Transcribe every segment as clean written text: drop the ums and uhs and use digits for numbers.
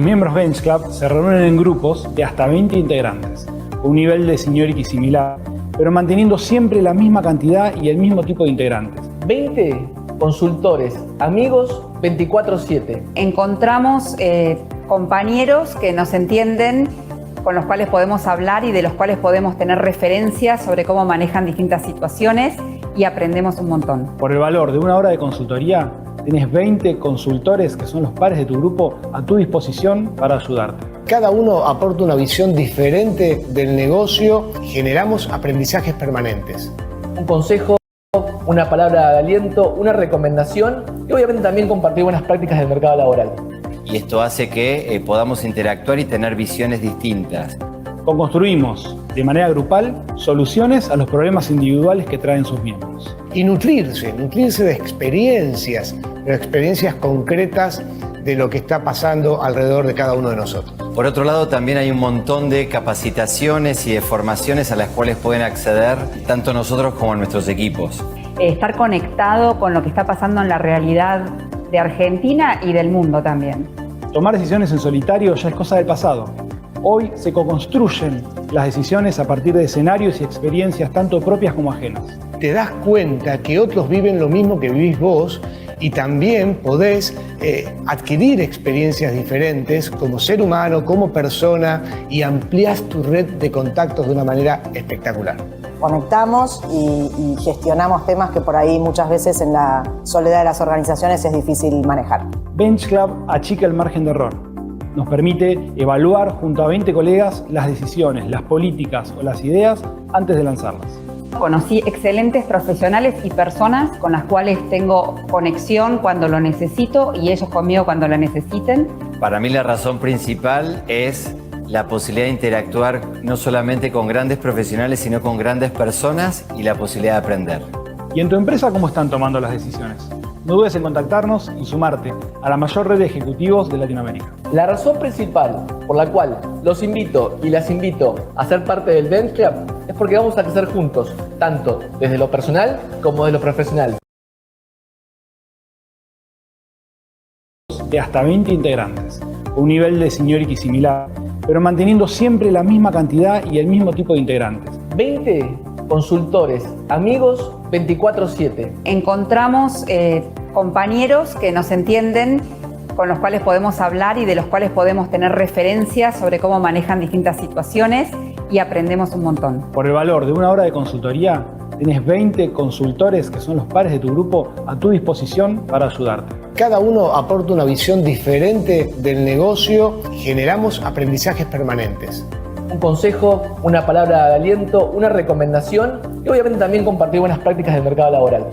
Los miembros Bench Club se reúnen en grupos de hasta 20 integrantes, con un nivel de seniority similar, pero manteniendo siempre la misma cantidad y el mismo tipo de integrantes. 20 consultores, amigos 24/7. Encontramos compañeros que nos entienden, con los cuales podemos hablar y de los cuales podemos tener referencias sobre cómo manejan distintas situaciones y aprendemos un montón. Por el valor de una hora de consultoría, tenés 20 consultores que son los pares de tu grupo a tu disposición para ayudarte. Cada uno aporta una visión diferente del negocio y generamos aprendizajes permanentes. Un consejo, una palabra de aliento, una recomendación y obviamente también compartir buenas prácticas del mercado laboral. Y esto hace que podamos interactuar y tener visiones distintas. Construimos de manera grupal soluciones a los problemas individuales que traen sus miembros. Y nutrirse de experiencias, pero experiencias concretas de lo que está pasando alrededor de cada uno de nosotros. Por otro lado, también hay un montón de capacitaciones y de formaciones a las cuales pueden acceder tanto nosotros como nuestros equipos. Estar conectado con lo que está pasando en la realidad de Argentina y del mundo también. Tomar decisiones en solitario ya es cosa del pasado. Hoy se co-construyen las decisiones a partir de escenarios y experiencias tanto propias como ajenas. Te das cuenta que otros viven lo mismo que vivís vos y también podés adquirir experiencias diferentes como ser humano, como persona y ampliás tu red de contactos de una manera espectacular. Conectamos y gestionamos temas que por ahí muchas veces en la soledad de las organizaciones es difícil manejar. Bench Club achica el margen de error. Nos permite evaluar junto a 20 colegas las decisiones, las políticas o las ideas antes de lanzarlas. Conocí excelentes profesionales y personas con las cuales tengo conexión cuando lo necesito y ellos conmigo cuando lo necesiten. Para mí la razón principal es la posibilidad de interactuar no solamente con grandes profesionales, sino con grandes personas y la posibilidad de aprender. ¿Y en tu empresa cómo están tomando las decisiones? No dudes en contactarnos y sumarte a la mayor red de ejecutivos de Latinoamérica. La razón principal por la cual los invito y las invito a ser parte del Bench Club es porque vamos a crecer juntos, tanto desde lo personal como desde lo profesional. De hasta 20 integrantes, con un nivel de seniority similar, pero manteniendo siempre la misma cantidad y el mismo tipo de integrantes. 20 consultores, amigos 24/7. Encontramos compañeros que nos entienden, con los cuales podemos hablar y de los cuales podemos tener referencias sobre cómo manejan distintas situaciones y aprendemos un montón. Por el valor de una hora de consultoría, tenés 20 consultores que son los pares de tu grupo a tu disposición para ayudarte. Cada uno aporta una visión diferente del negocio y generamos aprendizajes permanentes. Un consejo, una palabra de aliento, una recomendación y obviamente también compartir buenas prácticas del mercado laboral.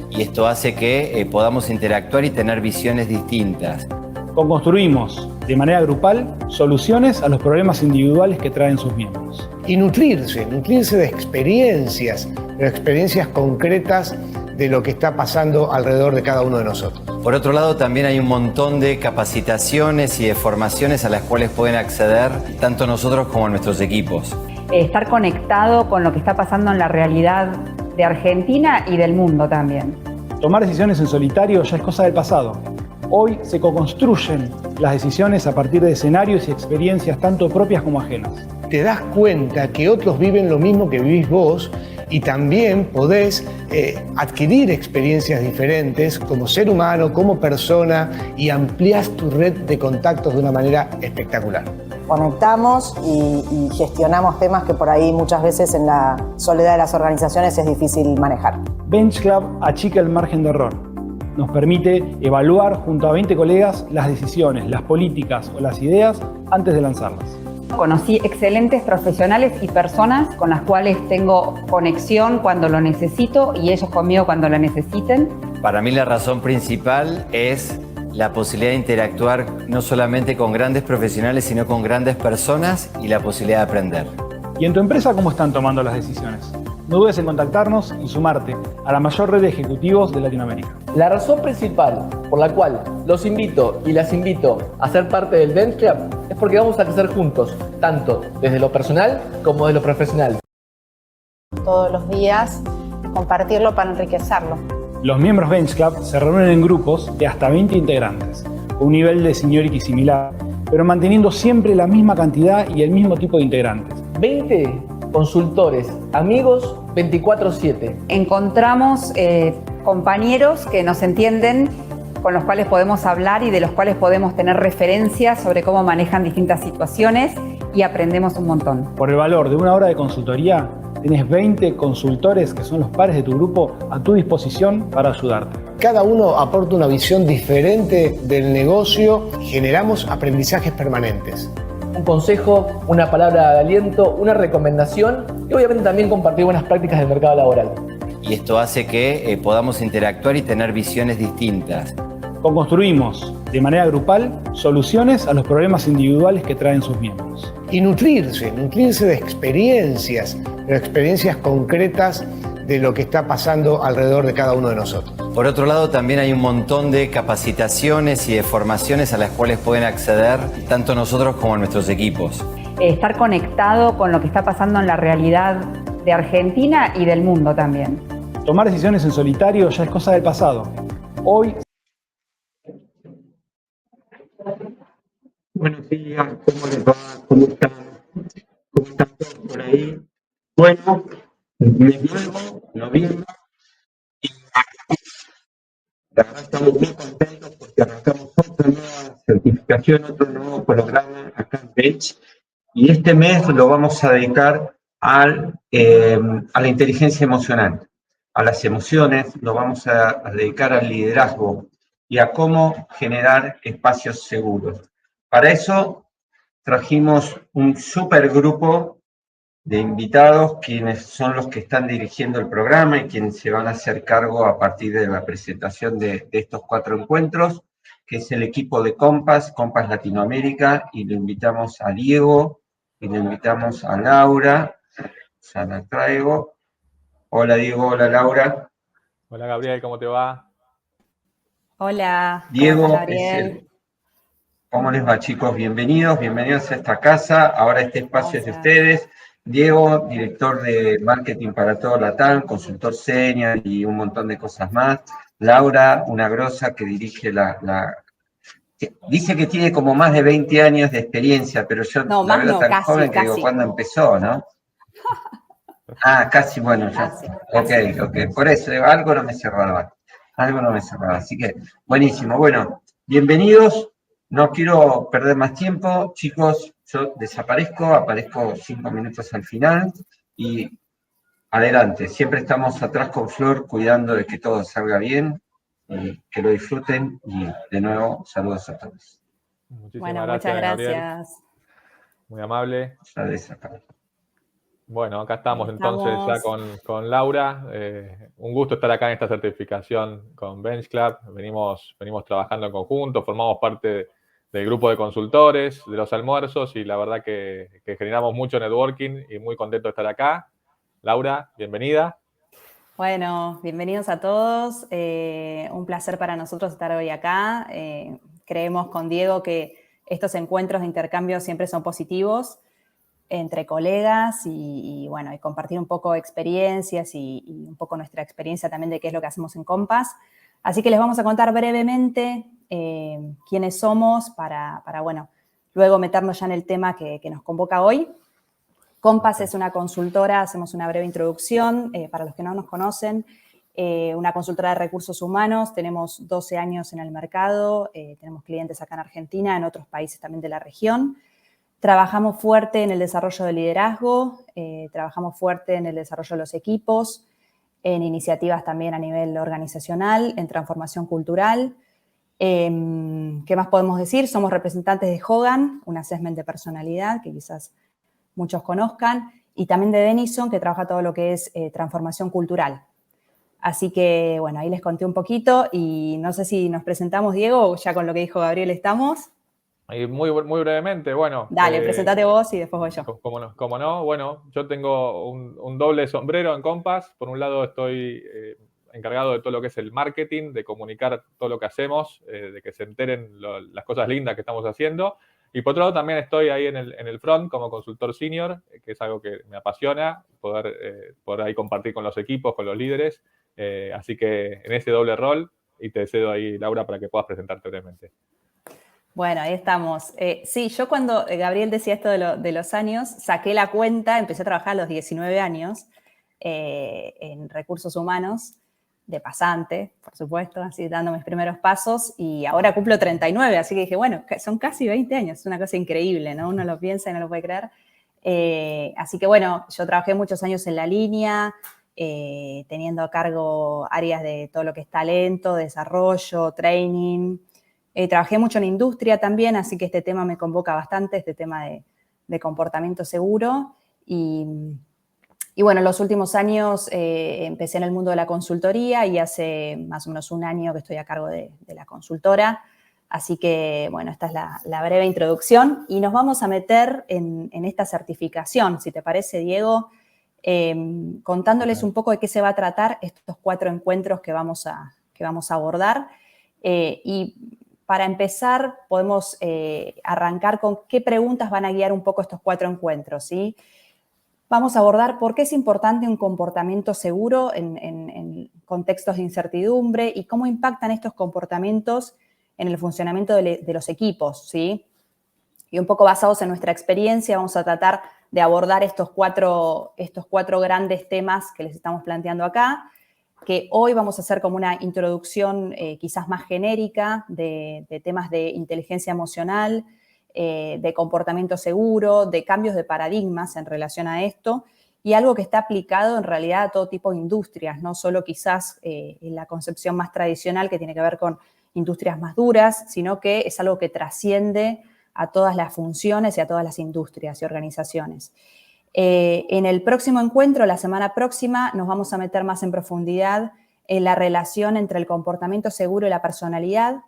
Y esto hace que podamos interactuar y tener visiones distintas. Construimos de manera grupal soluciones a los problemas individuales que traen sus miembros. Y nutrirse de experiencias, pero experiencias concretas de lo que está pasando alrededor de cada uno de nosotros. Por otro lado, también hay un montón de capacitaciones y de formaciones a las cuales pueden acceder tanto nosotros como nuestros equipos. Estar conectado con lo que está pasando en la realidad de Argentina y del mundo también. Tomar decisiones en solitario ya es cosa del pasado. Hoy se co-construyen las decisiones a partir de escenarios y experiencias tanto propias como ajenas. Te das cuenta que otros viven lo mismo que vivís vos y también podés adquirir experiencias diferentes como ser humano, como persona y ampliás tu red de contactos de una manera espectacular. Conectamos y gestionamos temas que por ahí muchas veces en la soledad de las organizaciones es difícil manejar. Bench Club achica el margen de error. Nos permite evaluar junto a 20 colegas las decisiones, las políticas o las ideas antes de lanzarlas. Conocí excelentes profesionales y personas con las cuales tengo conexión cuando lo necesito y ellos conmigo cuando lo necesiten. Para mí la razón principal es la posibilidad de interactuar no solamente con grandes profesionales, sino con grandes personas y la posibilidad de aprender. ¿Y en tu empresa cómo están tomando las decisiones? No dudes en contactarnos y sumarte a la mayor red de ejecutivos de Latinoamérica. La razón principal por la cual los invito y las invito a ser parte del Bench Club es porque vamos a crecer juntos, tanto desde lo personal como desde lo profesional. Todos los días, compartirlo para enriquecerlo. Los miembros Bench Club se reúnen en grupos de hasta 20 integrantes, con un nivel de seniority similar, pero manteniendo siempre la misma cantidad y el mismo tipo de integrantes. 20 consultores, amigos 24/7. Encontramos compañeros que nos entienden, con los cuales podemos hablar y de los cuales podemos tener referencias sobre cómo manejan distintas situaciones y aprendemos un montón. Por el valor de una hora de consultoría, tenés 20 consultores que son los pares de tu grupo a tu disposición para ayudarte. Cada uno aporta una visión diferente del negocio, generamos aprendizajes permanentes. Un consejo, una palabra de aliento, una recomendación y obviamente también compartir buenas prácticas del mercado laboral. Y esto hace que podamos interactuar y tener visiones distintas. Co-construimos de manera grupal soluciones a los problemas individuales que traen sus miembros. Y nutrirse de experiencias, pero experiencias concretas de lo que está pasando alrededor de cada uno de nosotros. Por otro lado, también hay un montón de capacitaciones y de formaciones a las cuales pueden acceder tanto nosotros como nuestros equipos. Estar conectado con lo que está pasando en la realidad de Argentina y del mundo también. Tomar decisiones en solitario ya es cosa del pasado. Hoy... Buenos días, ¿cómo les va? ¿Cómo están? ¿Cómo están todos por ahí? Bueno, mes nuevo, noviembre, y la verdad estamos muy contentos porque arrancamos otra nueva certificación, otro nuevo programa acá en Bench, y este mes lo vamos a dedicar a la inteligencia emocional, a las emociones, lo vamos a dedicar al liderazgo y a cómo generar espacios seguros. Para eso trajimos un super grupo de invitados, quienes son los que están dirigiendo el programa y quienes se van a hacer cargo a partir de la presentación de estos 4 encuentros, que es el equipo de Compass Latinoamérica, y lo invitamos a Diego, y lo invitamos a Laura, ya la traigo. Hola Diego, hola Laura. Hola Gabriel, ¿cómo te va? Hola, Diego ¿cómo estás, es Gabriel? ¿Cómo les va, chicos? Bienvenidos a esta casa. Ahora este espacio es de Gracias. ustedes. Diego, director de marketing para todo Latam, consultor senior y un montón de cosas más. Laura, una grosa que dirige que dice que tiene como más de 20 años de experiencia, pero yo No, la más veo no, tan casi, joven que digo, casi. ¿cuándo empezó, no? Ah, casi, bueno, ya. Casi, Ok. Por eso, algo no me cerraba. Así que, buenísimo. Bueno, bienvenidos. No quiero perder más tiempo, chicos. Yo aparezco 5 minutos al final y adelante. Siempre estamos atrás con Flor cuidando de que todo salga bien, y que lo disfruten y de nuevo, saludos a todos. Muchísimas Bueno, gracias, muchas Gabriel. gracias. Muy amable. Ya desaparezco. Bueno, acá estamos entonces ya con Laura. Un gusto estar acá en esta certificación con Bench Club. Venimos trabajando en conjunto, formamos parte del grupo de consultores, de los almuerzos, y la verdad que generamos mucho networking y muy contento de estar acá. Laura, bienvenida. Bueno, bienvenidos a todos. Un placer para nosotros estar hoy acá. Creemos con Diego que estos encuentros de intercambio siempre son positivos entre colegas y bueno, y compartir un poco experiencias y un poco nuestra experiencia también de qué es lo que hacemos en Compass. Así que les vamos a contar brevemente quiénes somos para bueno, luego meternos ya en el tema que nos convoca hoy. Compass es una consultora, hacemos una breve introducción para los que no nos conocen, una consultora de recursos humanos, tenemos 12 años en el mercado, tenemos clientes acá en Argentina, en otros países también de la región. Trabajamos fuerte en el desarrollo del liderazgo, trabajamos fuerte en el desarrollo de los equipos, en iniciativas también a nivel organizacional, en transformación cultural. ¿Qué más podemos decir? Somos representantes de Hogan, un assessment de personalidad que quizás muchos conozcan, y también de Denison, que trabaja todo lo que es transformación cultural. Así que, bueno, ahí les conté un poquito y no sé si nos presentamos, Diego, o ya con lo que dijo Gabriel estamos. Y muy brevemente, bueno. Dale, presentate vos y después voy yo. ¿Cómo no? Bueno, yo tengo un doble sombrero en Compass. Por un lado estoy encargado de todo lo que es el marketing, de comunicar todo lo que hacemos, de que se enteren las cosas lindas que estamos haciendo. Y por otro lado también estoy ahí en el front como consultor senior, que es algo que me apasiona, poder ahí compartir con los equipos, con los líderes. Así que en ese doble rol, y te cedo ahí, Laura, para que puedas presentarte brevemente. Bueno, ahí estamos. Sí, yo cuando Gabriel decía esto de los años, saqué la cuenta, empecé a trabajar a los 19 años en recursos humanos, de pasante, por supuesto, así dando mis primeros pasos, y ahora cumplo 39, así que dije, bueno, son casi 20 años, es una cosa increíble, ¿no? Uno lo piensa y no lo puede creer. Así que bueno, yo trabajé muchos años en la línea, teniendo a cargo áreas de todo lo que es talento, desarrollo, training. Trabajé mucho en industria también, así que este tema me convoca bastante, este tema de comportamiento seguro. Y bueno, en los últimos años empecé en el mundo de la consultoría y hace más o menos un año que estoy a cargo de la consultora. Así que, bueno, esta es la breve introducción y nos vamos a meter en esta certificación, si te parece, Diego, contándoles un poco de qué se va a tratar estos 4 encuentros que vamos a abordar. Y para empezar, podemos arrancar con qué preguntas van a guiar un poco estos 4 encuentros, ¿sí? Vamos a abordar por qué es importante un comportamiento seguro en contextos de incertidumbre y cómo impactan estos comportamientos en el funcionamiento de los equipos, ¿sí? Y un poco basados en nuestra experiencia, vamos a tratar de abordar estos cuatro grandes temas que les estamos planteando acá, que hoy vamos a hacer como una introducción quizás más genérica de temas de inteligencia emocional, de comportamiento seguro, de cambios de paradigmas en relación a esto, y algo que está aplicado en realidad a todo tipo de industrias, no solo quizás en la concepción más tradicional que tiene que ver con industrias más duras, sino que es algo que trasciende a todas las funciones y a todas las industrias y organizaciones. En el próximo encuentro, la semana próxima, nos vamos a meter más en profundidad en la relación entre el comportamiento seguro y la personalidad.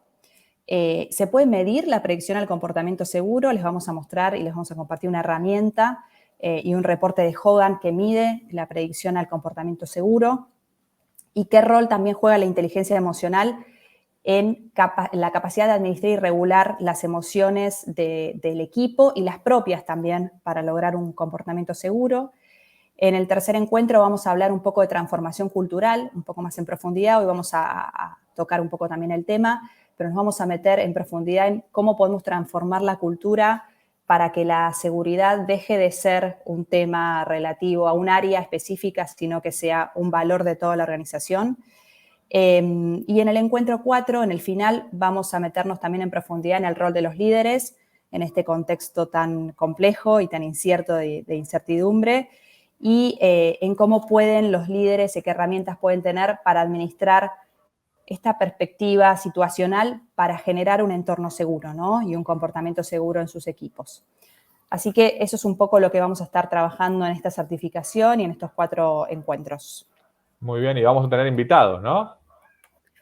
Se puede medir la predicción al comportamiento seguro, les vamos a mostrar y les vamos a compartir una herramienta y un reporte de Hogan que mide la predicción al comportamiento seguro y qué rol también juega la inteligencia emocional en la capacidad de administrar y regular las emociones del equipo y las propias también para lograr un comportamiento seguro. En el tercer encuentro vamos a hablar un poco de transformación cultural, un poco más en profundidad. Hoy vamos a tocar un poco también el tema, pero nos vamos a meter en profundidad en cómo podemos transformar la cultura para que la seguridad deje de ser un tema relativo a un área específica, sino que sea un valor de toda la organización. Y en el encuentro 4, en el final, vamos a meternos también en profundidad en el rol de los líderes en este contexto tan complejo y tan incierto de incertidumbre y en cómo pueden los líderes y qué herramientas pueden tener para administrar esta perspectiva situacional para generar un entorno seguro, ¿no? Y un comportamiento seguro en sus equipos. Así que eso es un poco lo que vamos a estar trabajando en esta certificación y en estos 4 encuentros. Muy bien, y vamos a tener invitados, ¿no?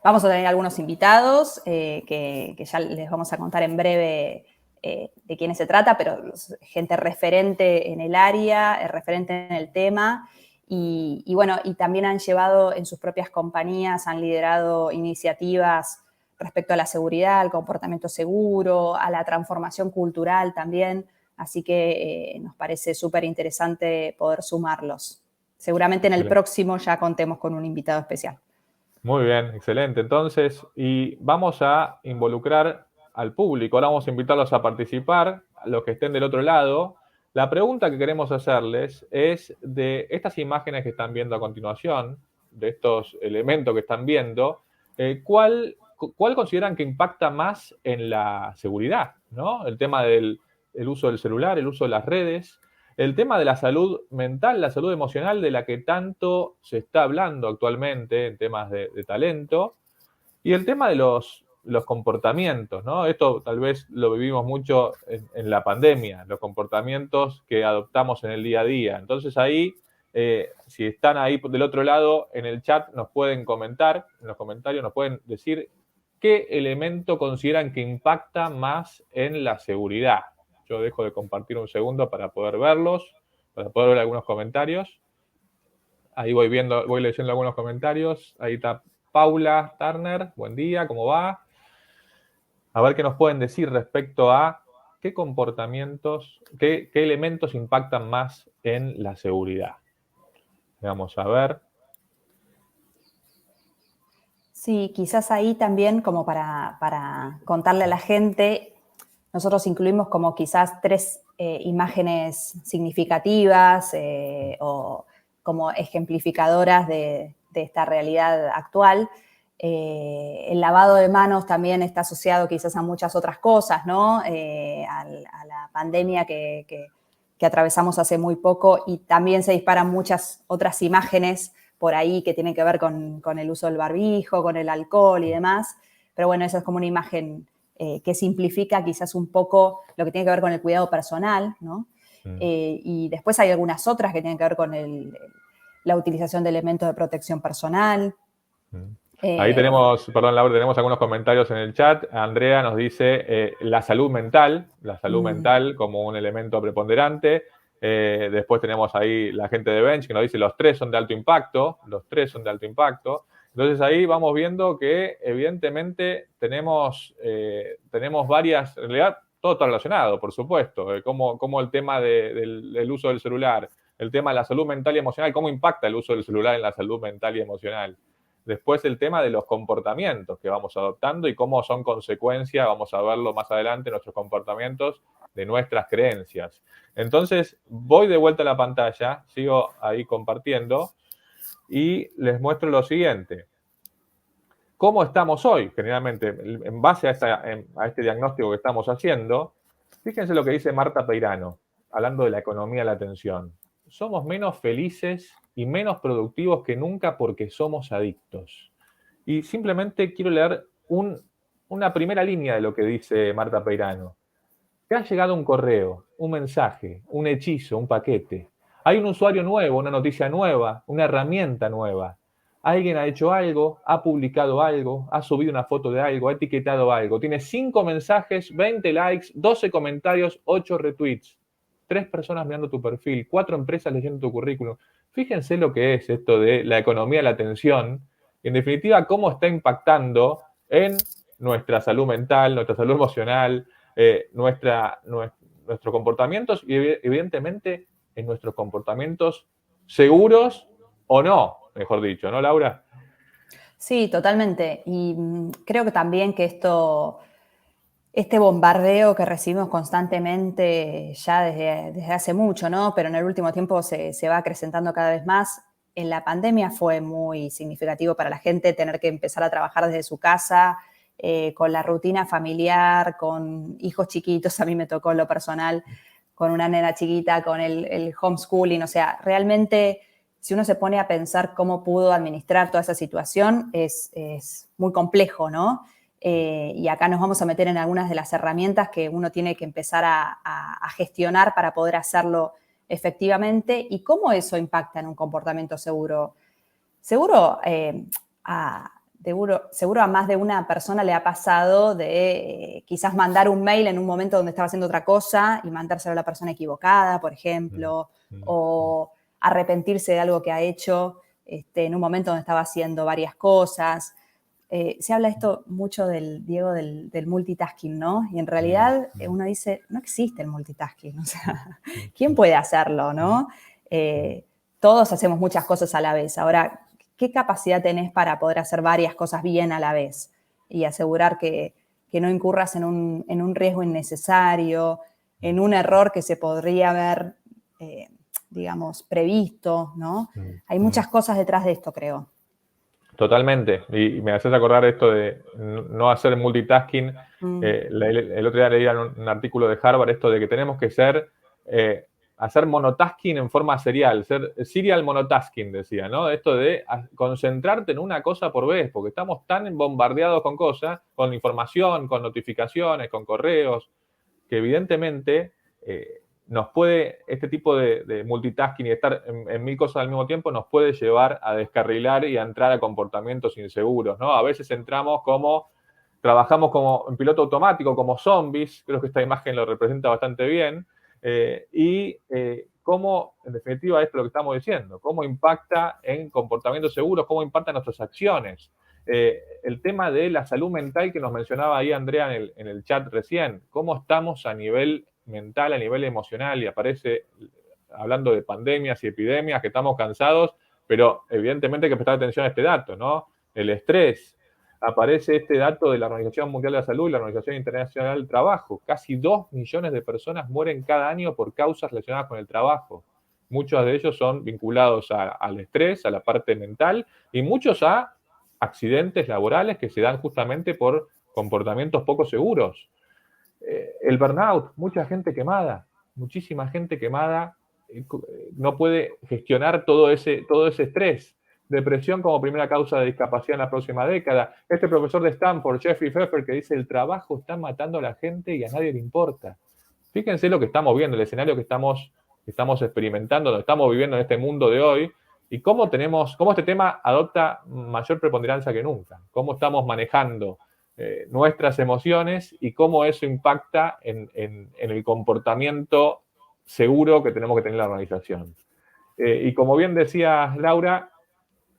Vamos a tener algunos invitados que ya les vamos a contar en breve de quiénes se trata, pero gente referente en el área, referente en el tema, y bueno, y también han llevado en sus propias compañías, han liderado iniciativas respecto a la seguridad, al comportamiento seguro, a la transformación cultural también, así que nos parece súper interesante poder sumarlos. Seguramente en el próximo ya contemos con un invitado especial. Muy bien, excelente. Entonces, y vamos a involucrar al público, ahora vamos a invitarlos a participar, a los que estén del otro lado. La pregunta que queremos hacerles es de estas imágenes que están viendo a continuación, de estos elementos que están viendo, ¿cuál consideran que impacta más en la seguridad, ¿no? El tema del uso del celular, el uso de las redes, el tema de la salud mental, la salud emocional de la que tanto se está hablando actualmente en temas de talento, y el tema de los comportamientos, ¿no? Esto tal vez lo vivimos mucho en la pandemia, los comportamientos que adoptamos en el día a día. Entonces ahí, si están ahí del otro lado en el chat, nos pueden comentar, en los comentarios nos pueden decir qué elemento consideran que impacta más en la seguridad. Yo dejo de compartir un segundo para poder verlos, para poder ver algunos comentarios. Ahí voy leyendo algunos comentarios. Ahí está Paula Turner. Buen día, ¿cómo va? A ver qué nos pueden decir respecto a qué comportamientos, qué elementos impactan más en la seguridad. Vamos a ver. Sí, quizás ahí también como para contarle a la gente, nosotros incluimos como quizás 3 imágenes significativas o como ejemplificadoras de esta realidad actual. El lavado de manos también está asociado quizás a muchas otras cosas, ¿no? A la pandemia que atravesamos hace muy poco, y también se disparan muchas otras imágenes por ahí que tienen que ver con el uso del barbijo, con el alcohol y demás. Pero bueno, esa es como una imagen que simplifica quizás un poco lo que tiene que ver con el cuidado personal, ¿no? Y después hay algunas otras que tienen que ver con la utilización de elementos de protección personal. Ahí tenemos, perdón Laura, tenemos algunos comentarios en el chat. Andrea nos dice la salud mental como un elemento preponderante. Después tenemos ahí la gente de Bench que nos dice los 3 son de alto impacto, Entonces ahí vamos viendo que evidentemente tenemos varias, en realidad todo está relacionado, por supuesto, como el tema del uso del celular, el tema de la salud mental y emocional, cómo impacta el uso del celular en la salud mental y emocional. Después el tema de los comportamientos que vamos adoptando y cómo son consecuencia, vamos a verlo más adelante, nuestros comportamientos de nuestras creencias. Entonces, voy de vuelta a la pantalla, sigo ahí compartiendo y les muestro lo siguiente. ¿Cómo estamos hoy? Generalmente, en base a este diagnóstico que estamos haciendo, fíjense lo que dice Marta Peirano, hablando de la economía de la atención. Somos menos felices y menos productivos que nunca porque somos adictos. Y simplemente quiero leer una primera línea de lo que dice Marta Peirano. Te ha llegado un correo, un mensaje, un hechizo, un paquete. Hay un usuario nuevo, una noticia nueva, una herramienta nueva. Alguien ha hecho algo, ha publicado algo, ha subido una foto de algo, ha etiquetado algo. Tiene 5 mensajes, 20 likes, 12 comentarios, 8 retweets. 3 personas mirando tu perfil, 4 empresas leyendo tu currículum. Fíjense lo que es esto de la economía de la atención. En definitiva, cómo está impactando en nuestra salud mental, nuestra salud emocional, nuestros comportamientos y evidentemente en nuestros comportamientos seguros o no, mejor dicho, ¿no, Laura? Sí, totalmente. Y creo que también que este bombardeo que recibimos constantemente ya desde hace mucho, ¿no? Pero en el último tiempo se va acrecentando cada vez más. En la pandemia fue muy significativo para la gente tener que empezar a trabajar desde su casa, con la rutina familiar, con hijos chiquitos. A mí me tocó en lo personal, con una nena chiquita, con el homeschooling. O sea, realmente, si uno se pone a pensar cómo pudo administrar toda esa situación, es muy complejo, ¿no? Y acá nos vamos a meter en algunas de las herramientas que uno tiene que empezar a gestionar para poder hacerlo efectivamente y cómo eso impacta en un comportamiento seguro. Seguro a más de una persona le ha pasado de quizás mandar un mail en un momento donde estaba haciendo otra cosa y mandárselo a la persona equivocada, por ejemplo, o arrepentirse de algo que ha hecho en un momento donde estaba haciendo varias cosas. Se habla esto mucho Diego, del multitasking, ¿no? Y en realidad uno dice, no existe el multitasking, o sea, ¿quién puede hacerlo, no? Todos hacemos muchas cosas a la vez. Ahora, ¿qué capacidad tenés para poder hacer varias cosas bien a la vez y asegurar que no incurras en un riesgo innecesario, en un error que se podría haber, digamos, previsto, ¿no? Hay muchas cosas detrás de esto, creo. Totalmente. Y me haces acordar esto de no hacer multitasking. El otro día leía un artículo de Harvard esto de que tenemos que hacer monotasking en forma serial, ser serial monotasking, decía, ¿no? Esto de concentrarte en una cosa por vez, porque estamos tan bombardeados con cosas, con información, con notificaciones, con correos, que evidentemente este tipo de multitasking y estar en 1000 cosas al mismo tiempo nos puede llevar a descarrilar y a entrar a comportamientos inseguros, ¿no? A veces trabajamos como en piloto automático, como zombies, creo que esta imagen lo representa bastante bien, y cómo, en definitiva, esto es lo que estamos diciendo, cómo impacta en comportamientos seguros, cómo impacta en nuestras acciones. El tema de la salud mental que nos mencionaba ahí Andrea en el chat recién, cómo estamos a nivel mental, a nivel emocional, y aparece hablando de pandemias y epidemias, que estamos cansados, pero evidentemente hay que prestar atención a este dato, ¿no? El estrés. aparece este dato de la Organización Mundial de la Salud y la Organización Internacional del Trabajo. Casi 2 millones de personas mueren cada año por causas relacionadas con el trabajo. Muchos de ellos son vinculados al estrés, a la parte mental, y muchos a accidentes laborales que se dan justamente por comportamientos poco seguros. El burnout, mucha gente quemada, muchísima gente quemada, no puede gestionar todo ese estrés. Depresión como primera causa de discapacidad en la próxima década. Este profesor de Stanford, Jeffrey Pfeffer, que dice: el trabajo está matando a la gente y a nadie le importa. Fíjense lo que estamos viendo, el escenario que estamos experimentando, lo que estamos viviendo en este mundo de hoy, y cómo este tema adopta mayor preponderancia que nunca. Cómo estamos manejando nuestras emociones y cómo eso impacta en el comportamiento seguro que tenemos que tener la organización. Y como bien decía Laura,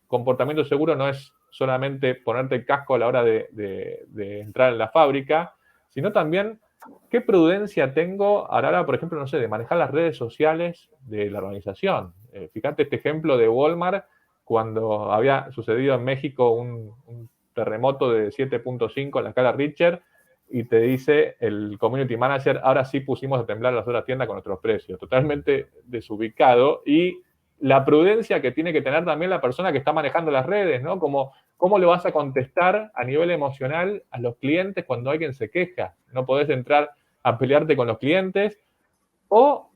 comportamiento seguro no es solamente ponerte el casco a la hora de entrar en la fábrica, sino también qué prudencia tengo a la hora, por ejemplo, no sé, de manejar las redes sociales de la organización. Fíjate este ejemplo de Walmart, cuando había sucedido en México un terremoto de 7.5 en la escala Richter, y te dice el community manager: ahora sí pusimos a temblar las otras tiendas con nuestros precios. Totalmente desubicado. Y la prudencia que tiene que tener también la persona que está manejando las redes, ¿no? ¿Cómo le vas a contestar a nivel emocional a los clientes cuando alguien se queja? No podés entrar a pelearte con los clientes. O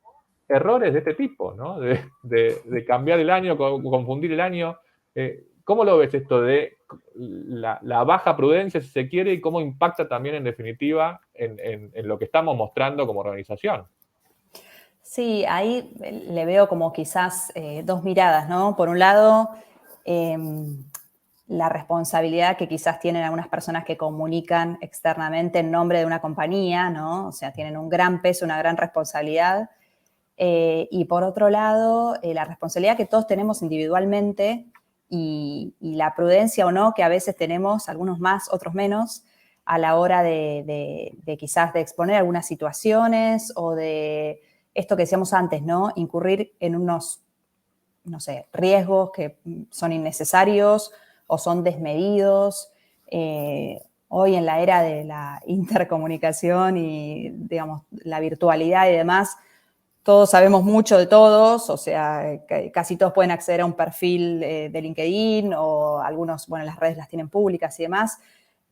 errores de este tipo, ¿no? De cambiar el año, confundir el año. ¿Cómo lo ves esto de la baja prudencia, si se quiere, y cómo impacta también, en definitiva, en lo que estamos mostrando como organización? Sí, ahí le veo como quizás dos miradas, ¿no? Por un lado, la responsabilidad que quizás tienen algunas personas que comunican externamente en nombre de una compañía, ¿no? O sea, tienen un gran peso, una gran responsabilidad. Y por otro lado, la responsabilidad que todos tenemos individualmente y la prudencia o no que a veces tenemos, algunos más, otros menos, a la hora de quizás de exponer algunas situaciones o de esto que decíamos antes, ¿no? Incurrir en unos, no sé, riesgos que son innecesarios o son desmedidos. Hoy, en la era de la intercomunicación y, digamos, la virtualidad y demás, todos sabemos mucho de todos, o sea, casi todos pueden acceder a un perfil de LinkedIn, o algunos, bueno, las redes las tienen públicas y demás,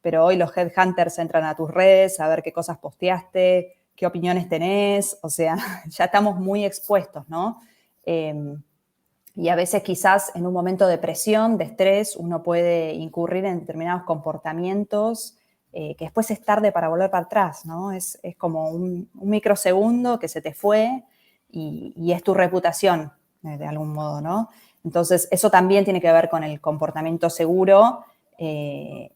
pero hoy los headhunters entran a tus redes a ver qué cosas posteaste, qué opiniones tenés, o sea, ya estamos muy expuestos, ¿no? Y a veces quizás en un momento de presión, de estrés, uno puede incurrir en determinados comportamientos que después es tarde para volver para atrás, ¿no? Es como un microsegundo que se te fue y es tu reputación, de algún modo, ¿no? Entonces, eso también tiene que ver con el comportamiento seguro que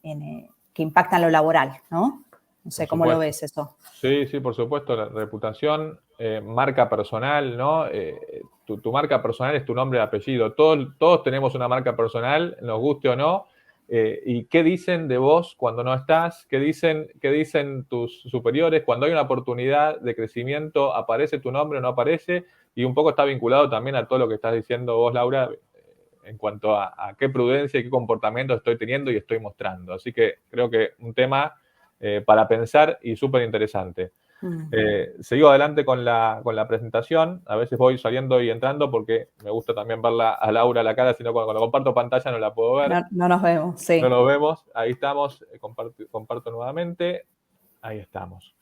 impacta en lo laboral, ¿no? No sé, ¿cómo lo ves eso? Sí, sí, por supuesto, la reputación, marca personal, ¿no? Tu marca personal es tu nombre y apellido. Todos tenemos una marca personal, nos guste o no. ¿Y qué dicen de vos cuando no estás? ¿Qué dicen tus superiores? Cuando hay una oportunidad de crecimiento, ¿aparece tu nombre o no aparece? Y un poco está vinculado también a todo lo que estás diciendo vos, Laura, en cuanto a qué prudencia y qué comportamiento estoy teniendo y estoy mostrando. Así que creo que un tema para pensar y súper interesante. Sigo adelante con la presentación. A veces voy saliendo y entrando porque me gusta también verla a Laura a la cara, sino cuando comparto pantalla no la puedo ver. No nos vemos, sí. No nos vemos. Ahí estamos. Comparto nuevamente. Ahí estamos.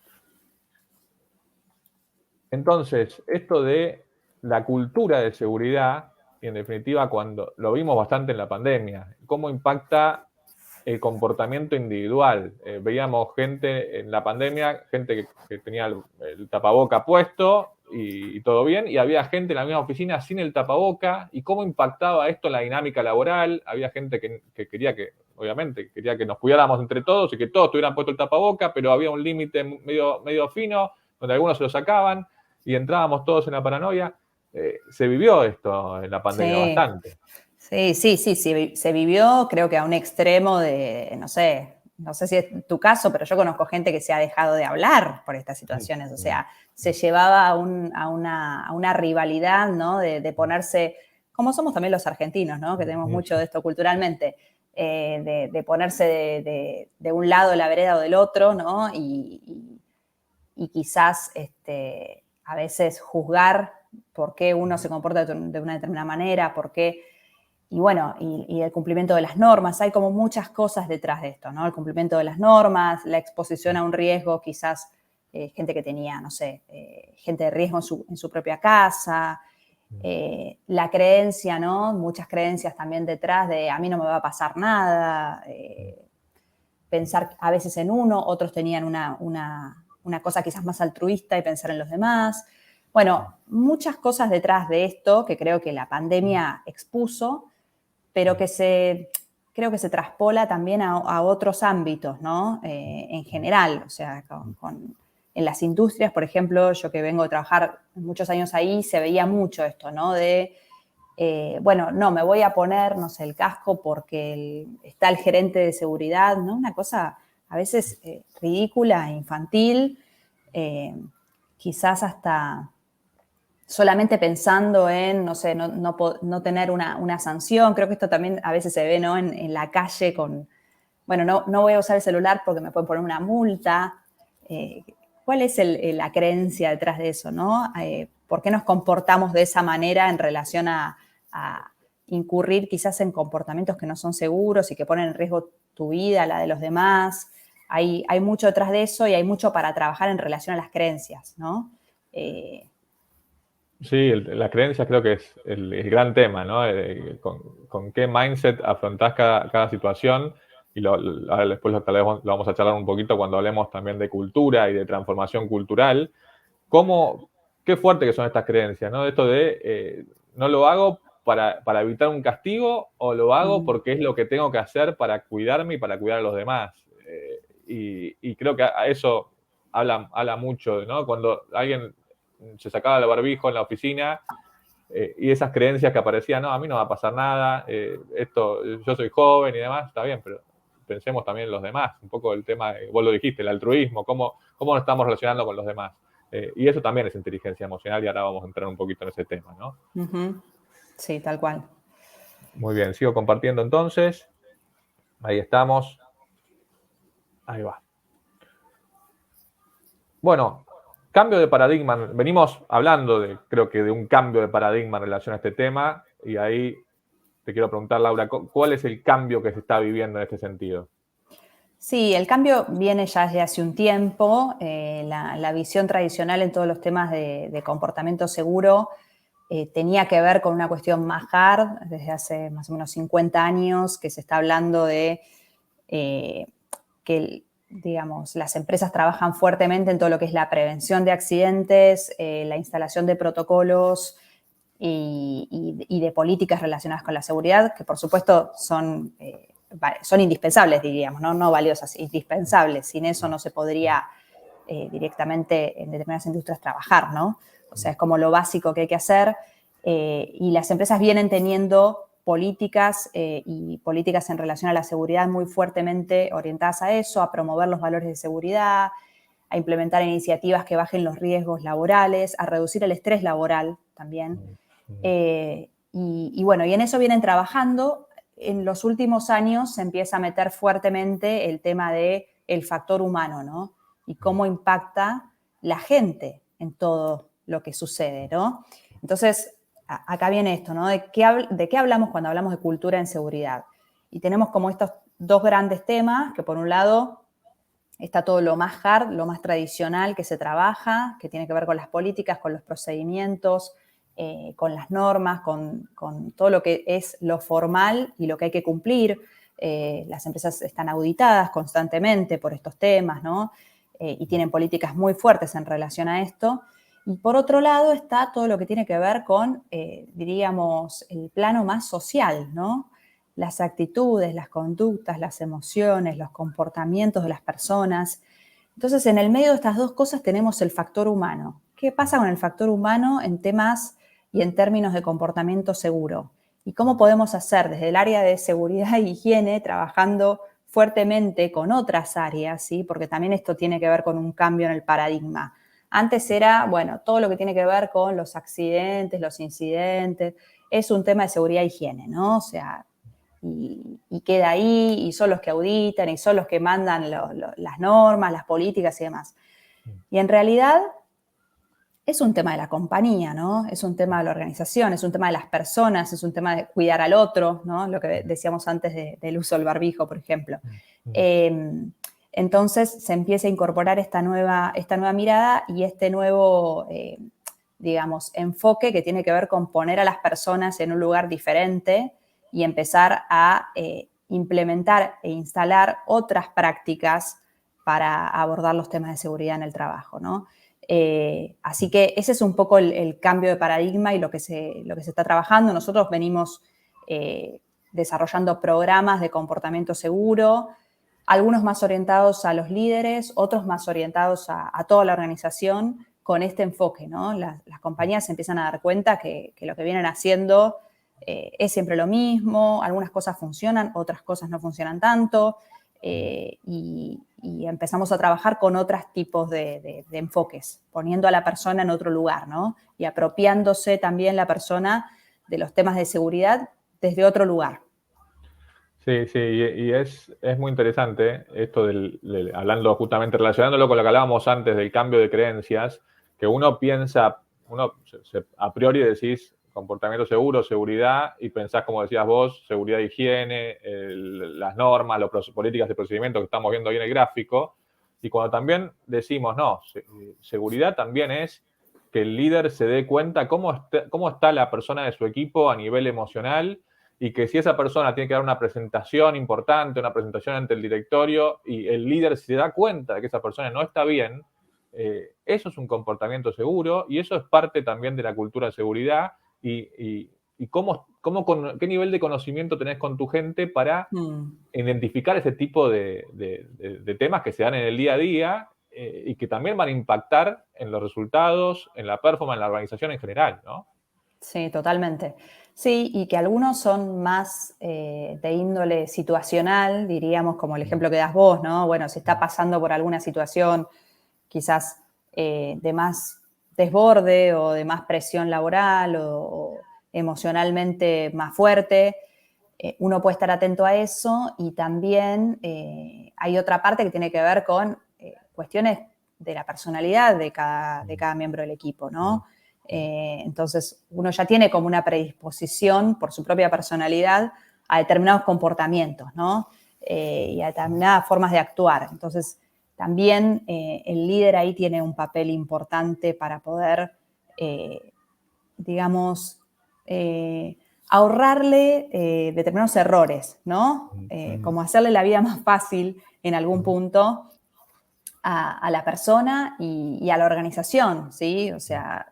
Entonces, esto de la cultura de seguridad, y en definitiva cuando lo vimos bastante en la pandemia, cómo impacta el comportamiento individual. Veíamos gente en la pandemia, gente que tenía el tapaboca puesto y todo bien, y había gente en la misma oficina sin el tapaboca, y cómo impactaba esto en la dinámica laboral. Había gente que quería que nos cuidáramos entre todos y que todos tuvieran puesto el tapaboca, pero había un límite medio fino, donde algunos se lo sacaban y entrábamos todos en la paranoia. Se vivió esto en la pandemia bastante. Sí, se vivió, creo que a un extremo de, no sé si es tu caso, pero yo conozco gente que se ha dejado de hablar por estas situaciones. O sea, se llevaba a una rivalidad, ¿no? De ponerse, como somos también los argentinos, ¿no? Que tenemos mucho de esto culturalmente, de ponerse de un lado de la vereda o del otro, ¿no? Y quizás a veces juzgar por qué uno se comporta de una determinada manera, por qué, y bueno, y el cumplimiento de las normas. Hay como muchas cosas detrás de esto, ¿no? El cumplimiento de las normas, la exposición a un riesgo, quizás gente que tenía, no sé, gente de riesgo en su propia casa, la creencia, ¿no? Muchas creencias también detrás de a mí no me va a pasar nada, pensar a veces en uno, otros tenían una cosa quizás más altruista y pensar en los demás. Bueno, muchas cosas detrás de esto que creo que la pandemia expuso, pero que creo que se traspola también a otros ámbitos, ¿no? En general, o sea, en las industrias, por ejemplo, yo que vengo de trabajar muchos años ahí, se veía mucho esto, ¿no? Bueno, no, me voy a poner, no sé, el casco porque está el gerente de seguridad, ¿no? Una cosa a veces ridícula, infantil, quizás hasta solamente pensando en, no sé, no tener una sanción. Creo que esto también a veces se ve, ¿no? En la calle bueno, no voy a usar el celular porque me pueden poner una multa. ¿Cuál es la creencia detrás de eso, no? ¿Por qué nos comportamos de esa manera en relación a incurrir quizás en comportamientos que no son seguros y que ponen en riesgo tu vida, la de los demás? Hay mucho detrás de eso y hay mucho para trabajar en relación a las creencias, ¿no? Sí, la creencia creo que es el gran tema, ¿no? Con qué mindset afrontás cada situación. Y ahora después tal vez lo vamos a charlar un poquito cuando hablemos también de cultura y de transformación cultural. Qué fuerte que son estas creencias, ¿no? Esto de no lo hago para evitar un castigo o lo hago porque es lo que tengo que hacer para cuidarme y para cuidar a los demás. Y creo que a eso habla mucho, ¿no? Cuando alguien se sacaba el barbijo en la oficina y esas creencias que aparecían, no, a mí no va a pasar nada, yo soy joven y demás, está bien, pero pensemos también en los demás, un poco el tema, vos lo dijiste, el altruismo, cómo nos estamos relacionando con los demás. Y eso también es inteligencia emocional y ahora vamos a entrar un poquito en ese tema, ¿no? Uh-huh. Sí, tal cual. Muy bien, sigo compartiendo entonces. Ahí estamos. Ahí va. Bueno, cambio de paradigma. Venimos hablando creo que de un cambio de paradigma en relación a este tema y ahí te quiero preguntar, Laura, ¿cuál es el cambio que se está viviendo en este sentido? Sí, el cambio viene ya desde hace un tiempo. La visión tradicional en todos los temas de comportamiento seguro tenía que ver con una cuestión más hard, desde hace más o menos 50 años, que se está hablando de que, digamos, las empresas trabajan fuertemente en todo lo que es la prevención de accidentes, la instalación de protocolos y de políticas relacionadas con la seguridad, que por supuesto son indispensables, diríamos, no valiosas, indispensables. Sin eso no se podría directamente en determinadas industrias trabajar, ¿no? O sea, es como lo básico que hay que hacer. Y las empresas vienen teniendo políticas y políticas en relación a la seguridad muy fuertemente orientadas a eso, a promover los valores de seguridad, a implementar iniciativas que bajen los riesgos laborales, a reducir el estrés laboral también. Y bueno, y en eso vienen trabajando. En los últimos años se empieza a meter fuertemente el tema del factor humano, ¿no? Y cómo impacta la gente en todo lo que sucede, ¿no? Entonces, acá viene esto, ¿no? ¿De qué hablamos cuando hablamos de cultura en seguridad? Y tenemos como estos dos grandes temas, que por un lado está todo lo más hard, lo más tradicional que se trabaja, que tiene que ver con las políticas, con los procedimientos, con las normas, con todo lo que es lo formal y lo que hay que cumplir. Las empresas están auditadas constantemente por estos temas, ¿no? Y tienen políticas muy fuertes en relación a esto. Y por otro lado está todo lo que tiene que ver con, diríamos, el plano más social, ¿no? Las actitudes, las conductas, las emociones, los comportamientos de las personas. Entonces, en el medio de estas dos cosas tenemos el factor humano. ¿Qué pasa con el factor humano en temas y en términos de comportamiento seguro? ¿Y cómo podemos hacer desde el área de seguridad e higiene, trabajando fuertemente con otras áreas, ¿sí? Porque también esto tiene que ver con un cambio en el paradigma. Antes era, bueno, todo lo que tiene que ver con los accidentes, los incidentes, es un tema de seguridad e higiene, ¿no? O sea, y queda ahí, y son los que auditan, y son los que mandan las normas, las políticas y demás. Y en realidad es un tema de la compañía, ¿no? Es un tema de la organización, es un tema de las personas, es un tema de cuidar al otro, ¿no? Lo que decíamos antes del uso del barbijo, por ejemplo. Entonces se empieza a incorporar esta nueva mirada y este nuevo, digamos, enfoque que tiene que ver con poner a las personas en un lugar diferente y empezar a implementar e instalar otras prácticas para abordar los temas de seguridad en el trabajo, ¿no? Así que ese es un poco el cambio de paradigma y lo que se está trabajando. Nosotros venimos desarrollando programas de comportamiento seguro, algunos más orientados a los líderes, otros más orientados a toda la organización con este enfoque, ¿no? Las compañías se empiezan a dar cuenta que lo que vienen haciendo es siempre lo mismo, algunas cosas funcionan, otras cosas no funcionan tanto, y empezamos a trabajar con otros tipos de enfoques, poniendo a la persona en otro lugar, ¿no? Y apropiándose también la persona de los temas de seguridad desde otro lugar. Sí, y es muy interesante esto hablando justamente, relacionándolo con lo que hablábamos antes del cambio de creencias, que uno piensa, a priori decís comportamiento seguro, seguridad, y pensás, como decías vos, seguridad, higiene, las normas, las políticas de procedimiento que estamos viendo ahí en el gráfico, y cuando también decimos, no, seguridad también es que el líder se dé cuenta cómo está la persona de su equipo a nivel emocional, y que si esa persona tiene que dar una presentación importante, una presentación ante el directorio, y el líder se da cuenta de que esa persona no está bien, eso es un comportamiento seguro, y eso es parte también de la cultura de seguridad, y qué nivel de conocimiento tenés con tu gente para identificar ese tipo de temas que se dan en el día a día, y que también van a impactar en los resultados, en la performance, en la organización en general, ¿no? Sí, totalmente. Sí, y que algunos son más de índole situacional, diríamos, como el ejemplo que das vos, ¿no? Bueno, si está pasando por alguna situación quizás de más desborde o de más presión laboral o emocionalmente más fuerte, uno puede estar atento a eso, y también hay otra parte que tiene que ver con cuestiones de la personalidad de cada miembro del equipo, ¿no? Entonces, uno ya tiene como una predisposición por su propia personalidad a determinados comportamientos, ¿no? Y a determinadas formas de actuar. Entonces, también el líder ahí tiene un papel importante para poder, digamos, ahorrarle determinados errores, ¿no? Como hacerle la vida más fácil en algún punto a la persona y a la organización, ¿sí? O sea,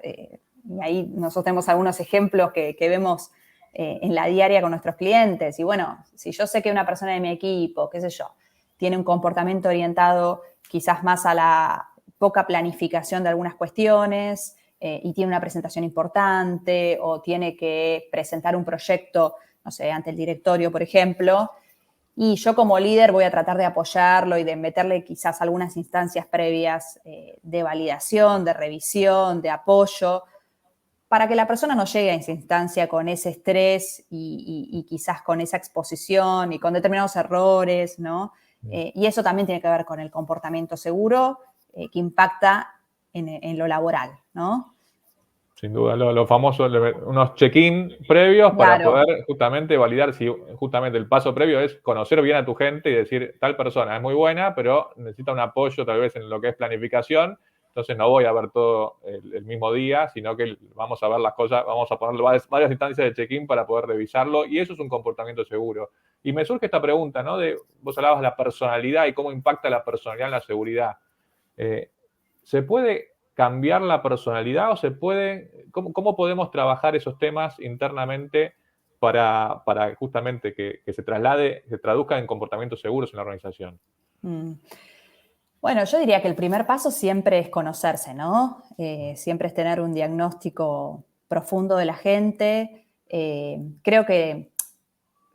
y ahí nosotros tenemos algunos ejemplos que vemos en la diaria con nuestros clientes. Y bueno, si yo sé que una persona de mi equipo, qué sé yo, tiene un comportamiento orientado quizás más a la poca planificación de algunas cuestiones, y tiene una presentación importante, o tiene que presentar un proyecto, no sé, ante el directorio, por ejemplo, y yo como líder voy a tratar de apoyarlo y de meterle quizás algunas instancias previas de validación, de revisión, de apoyo, para que la persona no llegue a esa instancia con ese estrés y quizás con esa exposición y con determinados errores, ¿no? Y eso también tiene que ver con el comportamiento seguro que impacta en lo laboral, ¿no? Sin duda, lo famoso, unos check-in previos para Claro. poder justamente validar si justamente el paso previo es conocer bien a tu gente y decir, tal persona es muy buena, pero necesita un apoyo tal vez en lo que es planificación, entonces no voy a ver todo el mismo día, sino que vamos a ver las cosas, vamos a poner varias instancias de check-in para poder revisarlo, y eso es un comportamiento seguro. Y me surge esta pregunta, ¿no? Vos hablabas de la personalidad y cómo impacta la personalidad en la seguridad. ¿Se puede cambiar la personalidad o cómo podemos trabajar esos temas internamente para justamente que se traduzca en comportamientos seguros en la organización? Bueno, yo diría que el primer paso siempre es conocerse, ¿no? Siempre es tener un diagnóstico profundo de la gente. Creo que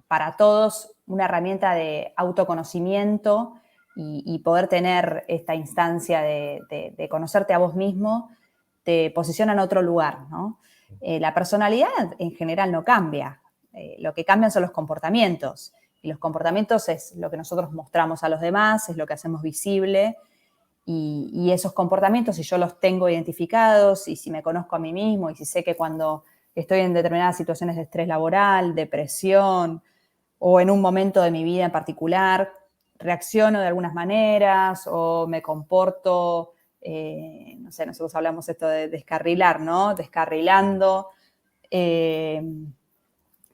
para todos una herramienta de autoconocimiento y poder tener esta instancia de conocerte a vos mismo te posiciona en otro lugar, ¿no? La personalidad en general no cambia. Lo que cambian son los comportamientos. Y los comportamientos es lo que nosotros mostramos a los demás, es lo que hacemos visible. Y esos comportamientos, si yo los tengo identificados y si me conozco a mí mismo y si sé que cuando estoy en determinadas situaciones de estrés laboral, depresión o en un momento de mi vida en particular, reacciono de algunas maneras o me comporto, no sé, nosotros hablamos esto de descarrilar, ¿no? Descarrilando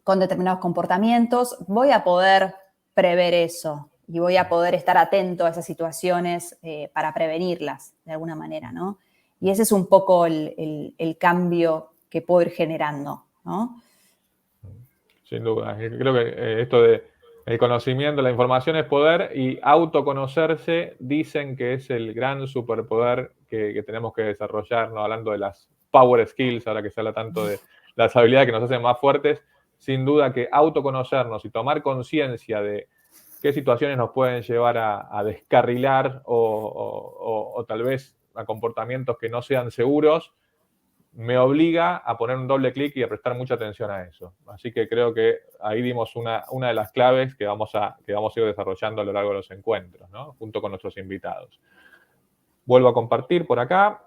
con determinados comportamientos, voy a poder prever eso y voy a poder estar atento a esas situaciones para prevenirlas de alguna manera, ¿no? Y ese es un poco el cambio que puedo ir generando, ¿no? Sin duda. Creo que esto de el conocimiento, la información es poder y autoconocerse dicen que es el gran superpoder que tenemos que desarrollar, ¿no? Hablando de las power skills, ahora que se habla tanto de las habilidades que nos hacen más fuertes, sin duda que autoconocernos y tomar conciencia de qué situaciones nos pueden llevar a descarrilar o tal vez a comportamientos que no sean seguros, me obliga a poner un doble clic y a prestar mucha atención a eso. Así que creo que ahí dimos una de las claves que vamos a ir desarrollando a lo largo de los encuentros, ¿no? Junto con nuestros invitados. Vuelvo a compartir por acá.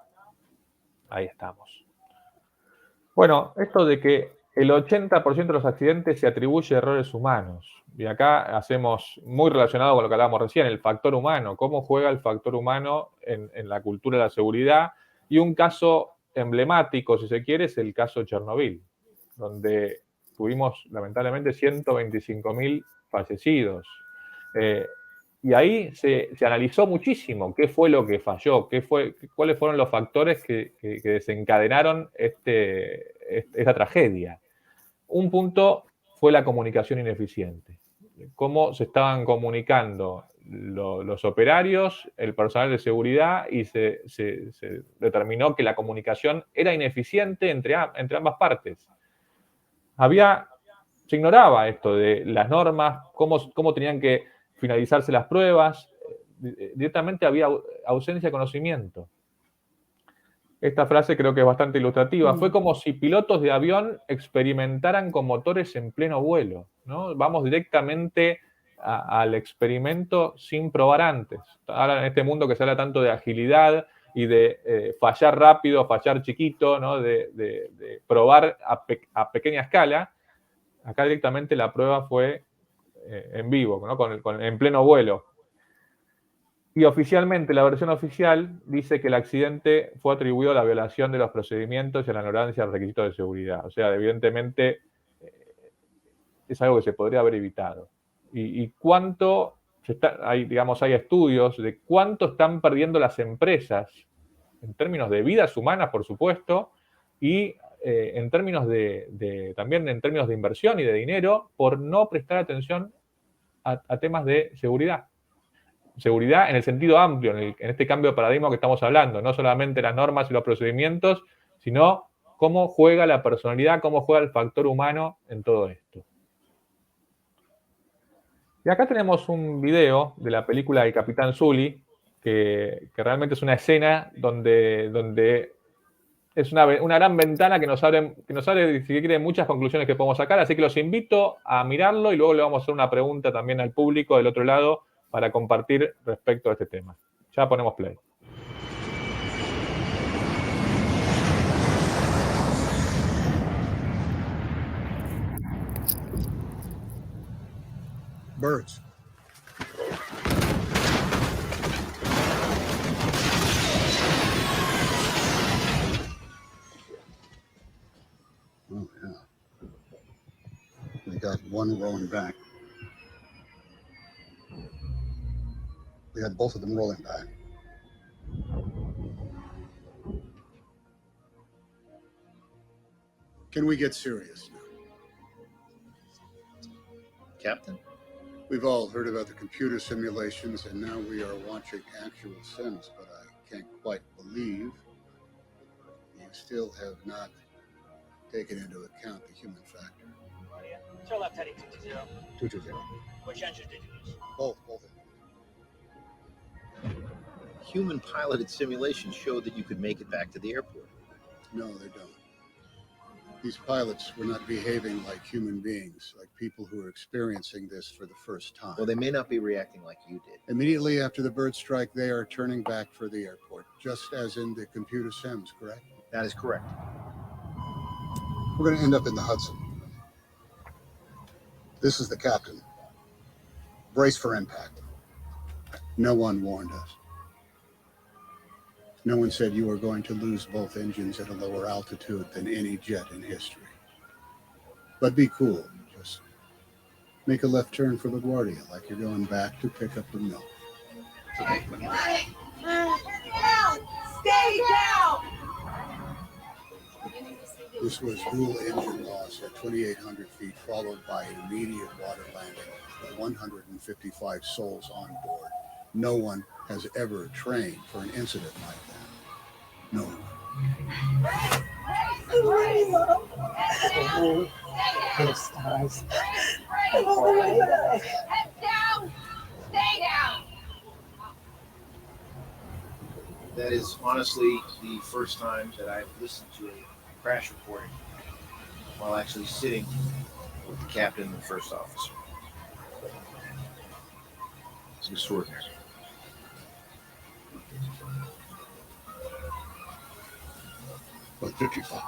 Ahí estamos. Bueno, esto de que el 80% de los accidentes se atribuye a errores humanos. Y acá hacemos muy relacionado con lo que hablábamos recién, el factor humano, cómo juega el factor humano en la cultura de la seguridad. Y un caso emblemático, si se quiere, es el caso Chernobyl, donde tuvimos lamentablemente 125.000 fallecidos. Y ahí se analizó muchísimo qué fue lo que falló, cuáles fueron los factores que desencadenaron esta tragedia. Un punto fue la comunicación ineficiente. Cómo se estaban comunicando los operarios, el personal de seguridad, y se determinó que la comunicación era ineficiente entre ambas partes. Se ignoraba esto de las normas, cómo tenían que finalizarse las pruebas. Directamente había ausencia de conocimiento. Esta frase creo que es bastante ilustrativa. Fue como si pilotos de avión experimentaran con motores en pleno vuelo, ¿no? Vamos directamente al experimento sin probar antes. Ahora en este mundo que se habla tanto de agilidad y de fallar rápido, fallar chiquito, ¿no? de probar a pequeña escala, acá directamente la prueba fue en vivo, ¿no? En pleno vuelo. Y oficialmente, la versión oficial dice que el accidente fue atribuido a la violación de los procedimientos y a la ignorancia de los requisitos de seguridad. O sea, evidentemente es algo que se podría haber evitado. Y cuánto hay estudios de cuánto están perdiendo las empresas en términos de vidas humanas, por supuesto, y en términos también en términos de inversión y de dinero por no prestar atención a temas de seguridad. Seguridad en el sentido amplio, en este cambio de paradigma que estamos hablando, no solamente las normas y los procedimientos, sino cómo juega la personalidad, cómo juega el factor humano en todo esto. Y acá tenemos un video de la película El Capitán Zully, que realmente es una escena donde es una gran ventana que nos abre, si quiere, muchas conclusiones que podemos sacar, así que los invito a mirarlo y luego le vamos a hacer una pregunta también al público del otro lado para compartir respecto a este tema. Ya ponemos play. Birds. Oh, yeah. We got one rolling back. We had both of them rolling back. Can we get serious now? Captain? We've all heard about the computer simulations, and now we are watching actual sims, but I can't quite believe you still have not taken into account the human factor. Turn left heading 220. 220. Which engine did you use? Both. Human piloted simulations showed that you could make it back to the airport. No, they don't. these pilots were not behaving like human beings, like people who are experiencing this for the first time. Well, they may not be reacting like you did. Immediately after the bird strike, they are turning back for the airport, just as in the computer sims, correct? That is correct. We're going to end up in the Hudson. This is the captain. Brace for impact. No one warned us. No one said you were going to lose both engines at a lower altitude than any jet in history. But be cool. Just make a left turn for LaGuardia like you're going back to pick up the milk. Stay down! This was dual engine loss at 2,800 feet, followed by an immediate water landing with 155 souls on board. No one has ever trained for an incident like that. No one. Stars. Head down! Stay down! That is honestly the first time that I've listened to a crash recording while actually sitting with the captain and the first officer. It's extraordinary. But 55.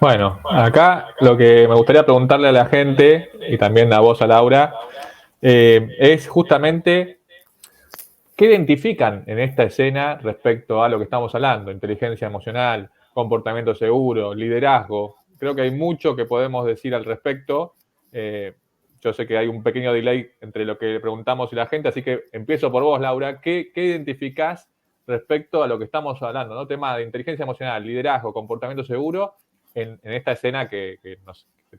Bueno, acá lo que me gustaría preguntarle a la gente, y también a vos, a Laura, es justamente qué identifican en esta escena respecto a lo que estamos hablando: inteligencia emocional, comportamiento seguro, liderazgo. Creo que hay mucho que podemos decir al respecto. Yo sé que hay un pequeño delay entre lo que le preguntamos y la gente, así que empiezo por vos, Laura. ¿Qué identificás respecto a lo que estamos hablando, ¿no? Tema de inteligencia emocional, liderazgo, comportamiento seguro, en esta escena que te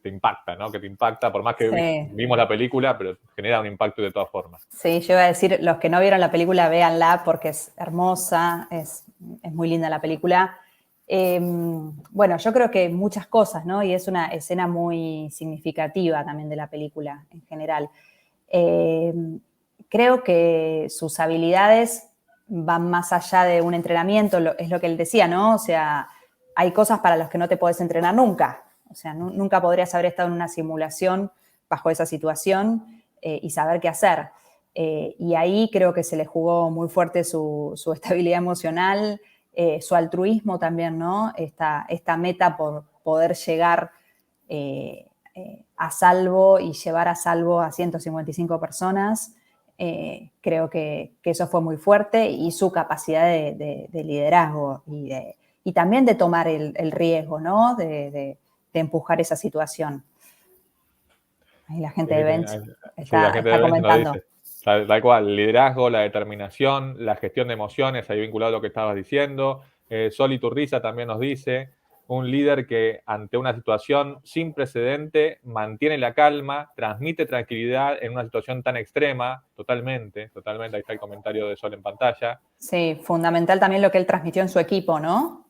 impacta, ¿no? Que te impacta, por más que vimos la película, pero genera un impacto de todas formas. Sí, yo iba a decir, los que no vieron la película, véanla porque es hermosa, es muy linda la película. Bueno, yo creo que muchas cosas, ¿no? Y es una escena muy significativa también de la película en general. Creo que sus habilidades van más allá de un entrenamiento, es lo que él decía, ¿no? O sea, hay cosas para las que no te podés entrenar nunca. O sea, nunca podrías haber estado en una simulación bajo esa situación y saber qué hacer. Y ahí creo que se le jugó muy fuerte su estabilidad emocional, su altruismo también, ¿no? Esta meta por poder llegar a salvo y llevar a salvo a 155 personas. Creo que eso fue muy fuerte, y su capacidad de liderazgo y también de tomar el riesgo, ¿no? De empujar esa situación. Ahí la gente de Bench está comentando. Tal cual, el liderazgo, la determinación, la gestión de emociones, ahí vinculado a lo que estabas diciendo. Sol Iturriza también nos dice: un líder que ante una situación sin precedente mantiene la calma, transmite tranquilidad en una situación tan extrema. Totalmente, ahí está el comentario de Sol en pantalla. Sí, fundamental también lo que él transmitió en su equipo, ¿no?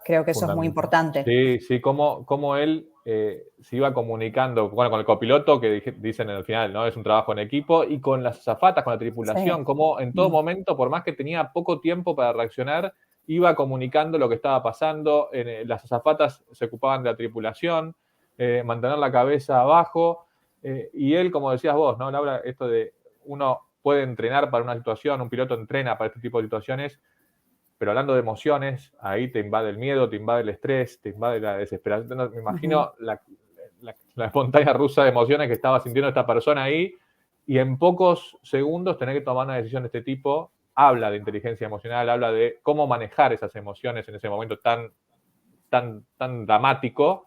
Creo que eso es muy importante. Sí, cómo él se iba comunicando, bueno, con el copiloto, que dicen en el final, ¿no? Es un trabajo en equipo, y con las azafatas, con la tripulación, como en todo momento, por más que tenía poco tiempo para reaccionar, iba comunicando lo que estaba pasando. Las azafatas se ocupaban de la tripulación, mantener la cabeza abajo, y él, como decías vos, ¿no, Laura? Esto de uno puede entrenar para una situación, un piloto entrena para este tipo de situaciones, pero hablando de emociones, ahí te invade el miedo, te invade el estrés, te invade la desesperación. Me imagino la montaña rusa de emociones que estaba sintiendo esta persona ahí, y en pocos segundos tener que tomar una decisión de este tipo. Habla de inteligencia emocional, habla de cómo manejar esas emociones en ese momento tan dramático,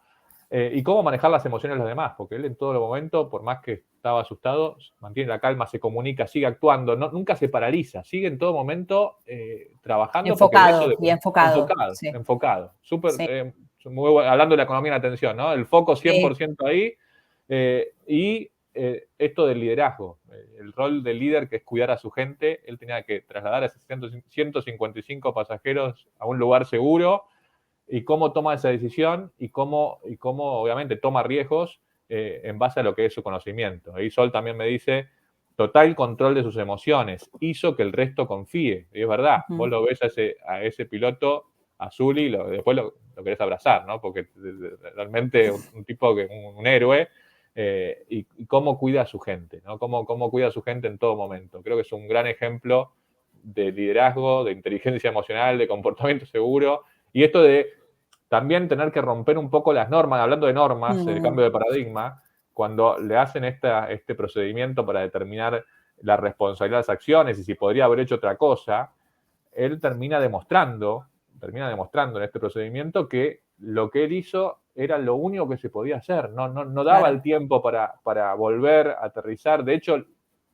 y cómo manejar las emociones de los demás, porque él en todo momento, por más que estaba asustado, mantiene la calma, se comunica, sigue actuando, nunca se paraliza, sigue en todo momento trabajando. Enfocado. Súper, muy bueno, hablando de la economía de la atención, ¿no? El foco 100% ahí, y esto del liderazgo, el rol del líder, que es cuidar a su gente. Él tenía que trasladar a esos 155 pasajeros a un lugar seguro, y cómo toma esa decisión y cómo obviamente toma riesgos en base a lo que es su conocimiento. Ahí Sol también me dice, total control de sus emociones, hizo que el resto confíe. Y es verdad, vos lo ves a ese piloto, a Zuli, y después lo querés abrazar, ¿no? Porque realmente un tipo, un héroe, y cómo cuida a su gente, ¿no? Cómo cuida a su gente en todo momento. Creo que es un gran ejemplo de liderazgo, de inteligencia emocional, de comportamiento seguro, y esto de también tener que romper un poco las normas, hablando de normas, el cambio de paradigma, cuando le hacen este procedimiento para determinar la responsabilidad de las acciones y si podría haber hecho otra cosa, él termina demostrando en este procedimiento que lo que él hizo era lo único que se podía hacer. No daba el tiempo para volver a aterrizar. De hecho,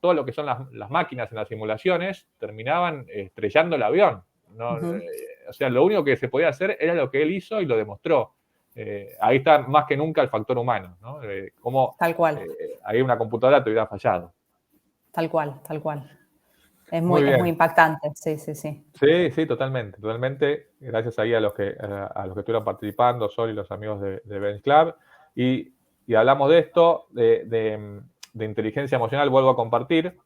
todo lo que son las máquinas en las simulaciones terminaban estrellando el avión. O sea, lo único que se podía hacer era lo que él hizo y lo demostró. Ahí está más que nunca el factor humano, ¿no? Cómo Tal cual. ahí una computadora te hubiera fallado. Tal cual, tal cual. Es Muy bien. muy impactante, sí. Sí, totalmente. Gracias ahí a los que estuvieron participando, Sol y los amigos de Bench Club. Y hablamos de esto, de inteligencia emocional, vuelvo a compartir,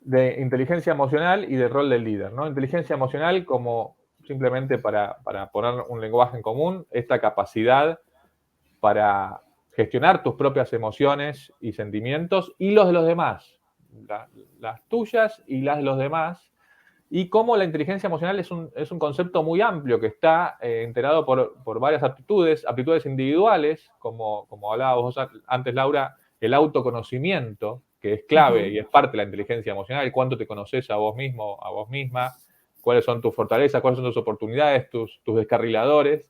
de inteligencia emocional y del rol del líder, ¿no? Inteligencia emocional como simplemente para poner un lenguaje en común, esta capacidad para gestionar tus propias emociones y sentimientos y los de los demás, las tuyas y las de los demás, y cómo la inteligencia emocional es un concepto muy amplio que está integrado por varias aptitudes individuales, como hablabas vos antes, Laura, el autoconocimiento, que es clave y es parte de la inteligencia emocional, cuánto te conoces a vos mismo, a vos misma, cuáles son tus fortalezas, cuáles son tus oportunidades, tus descarriladores.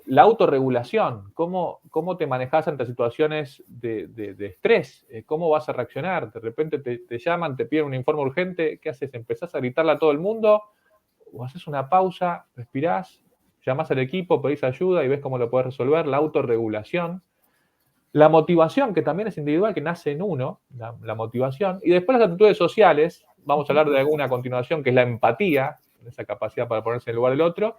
La autorregulación, cómo te manejas ante situaciones de estrés, cómo vas a reaccionar. De repente te llaman, te piden un informe urgente, ¿qué haces? ¿Empezás a gritarle a todo el mundo? ¿O haces una pausa, respirás, llamás al equipo, pedís ayuda y ves cómo lo podés resolver? La autorregulación. La motivación, que también es individual, que nace en uno, la motivación. Y después las actitudes sociales, vamos a hablar de alguna a continuación, que es la empatía, esa capacidad para ponerse en el lugar del otro,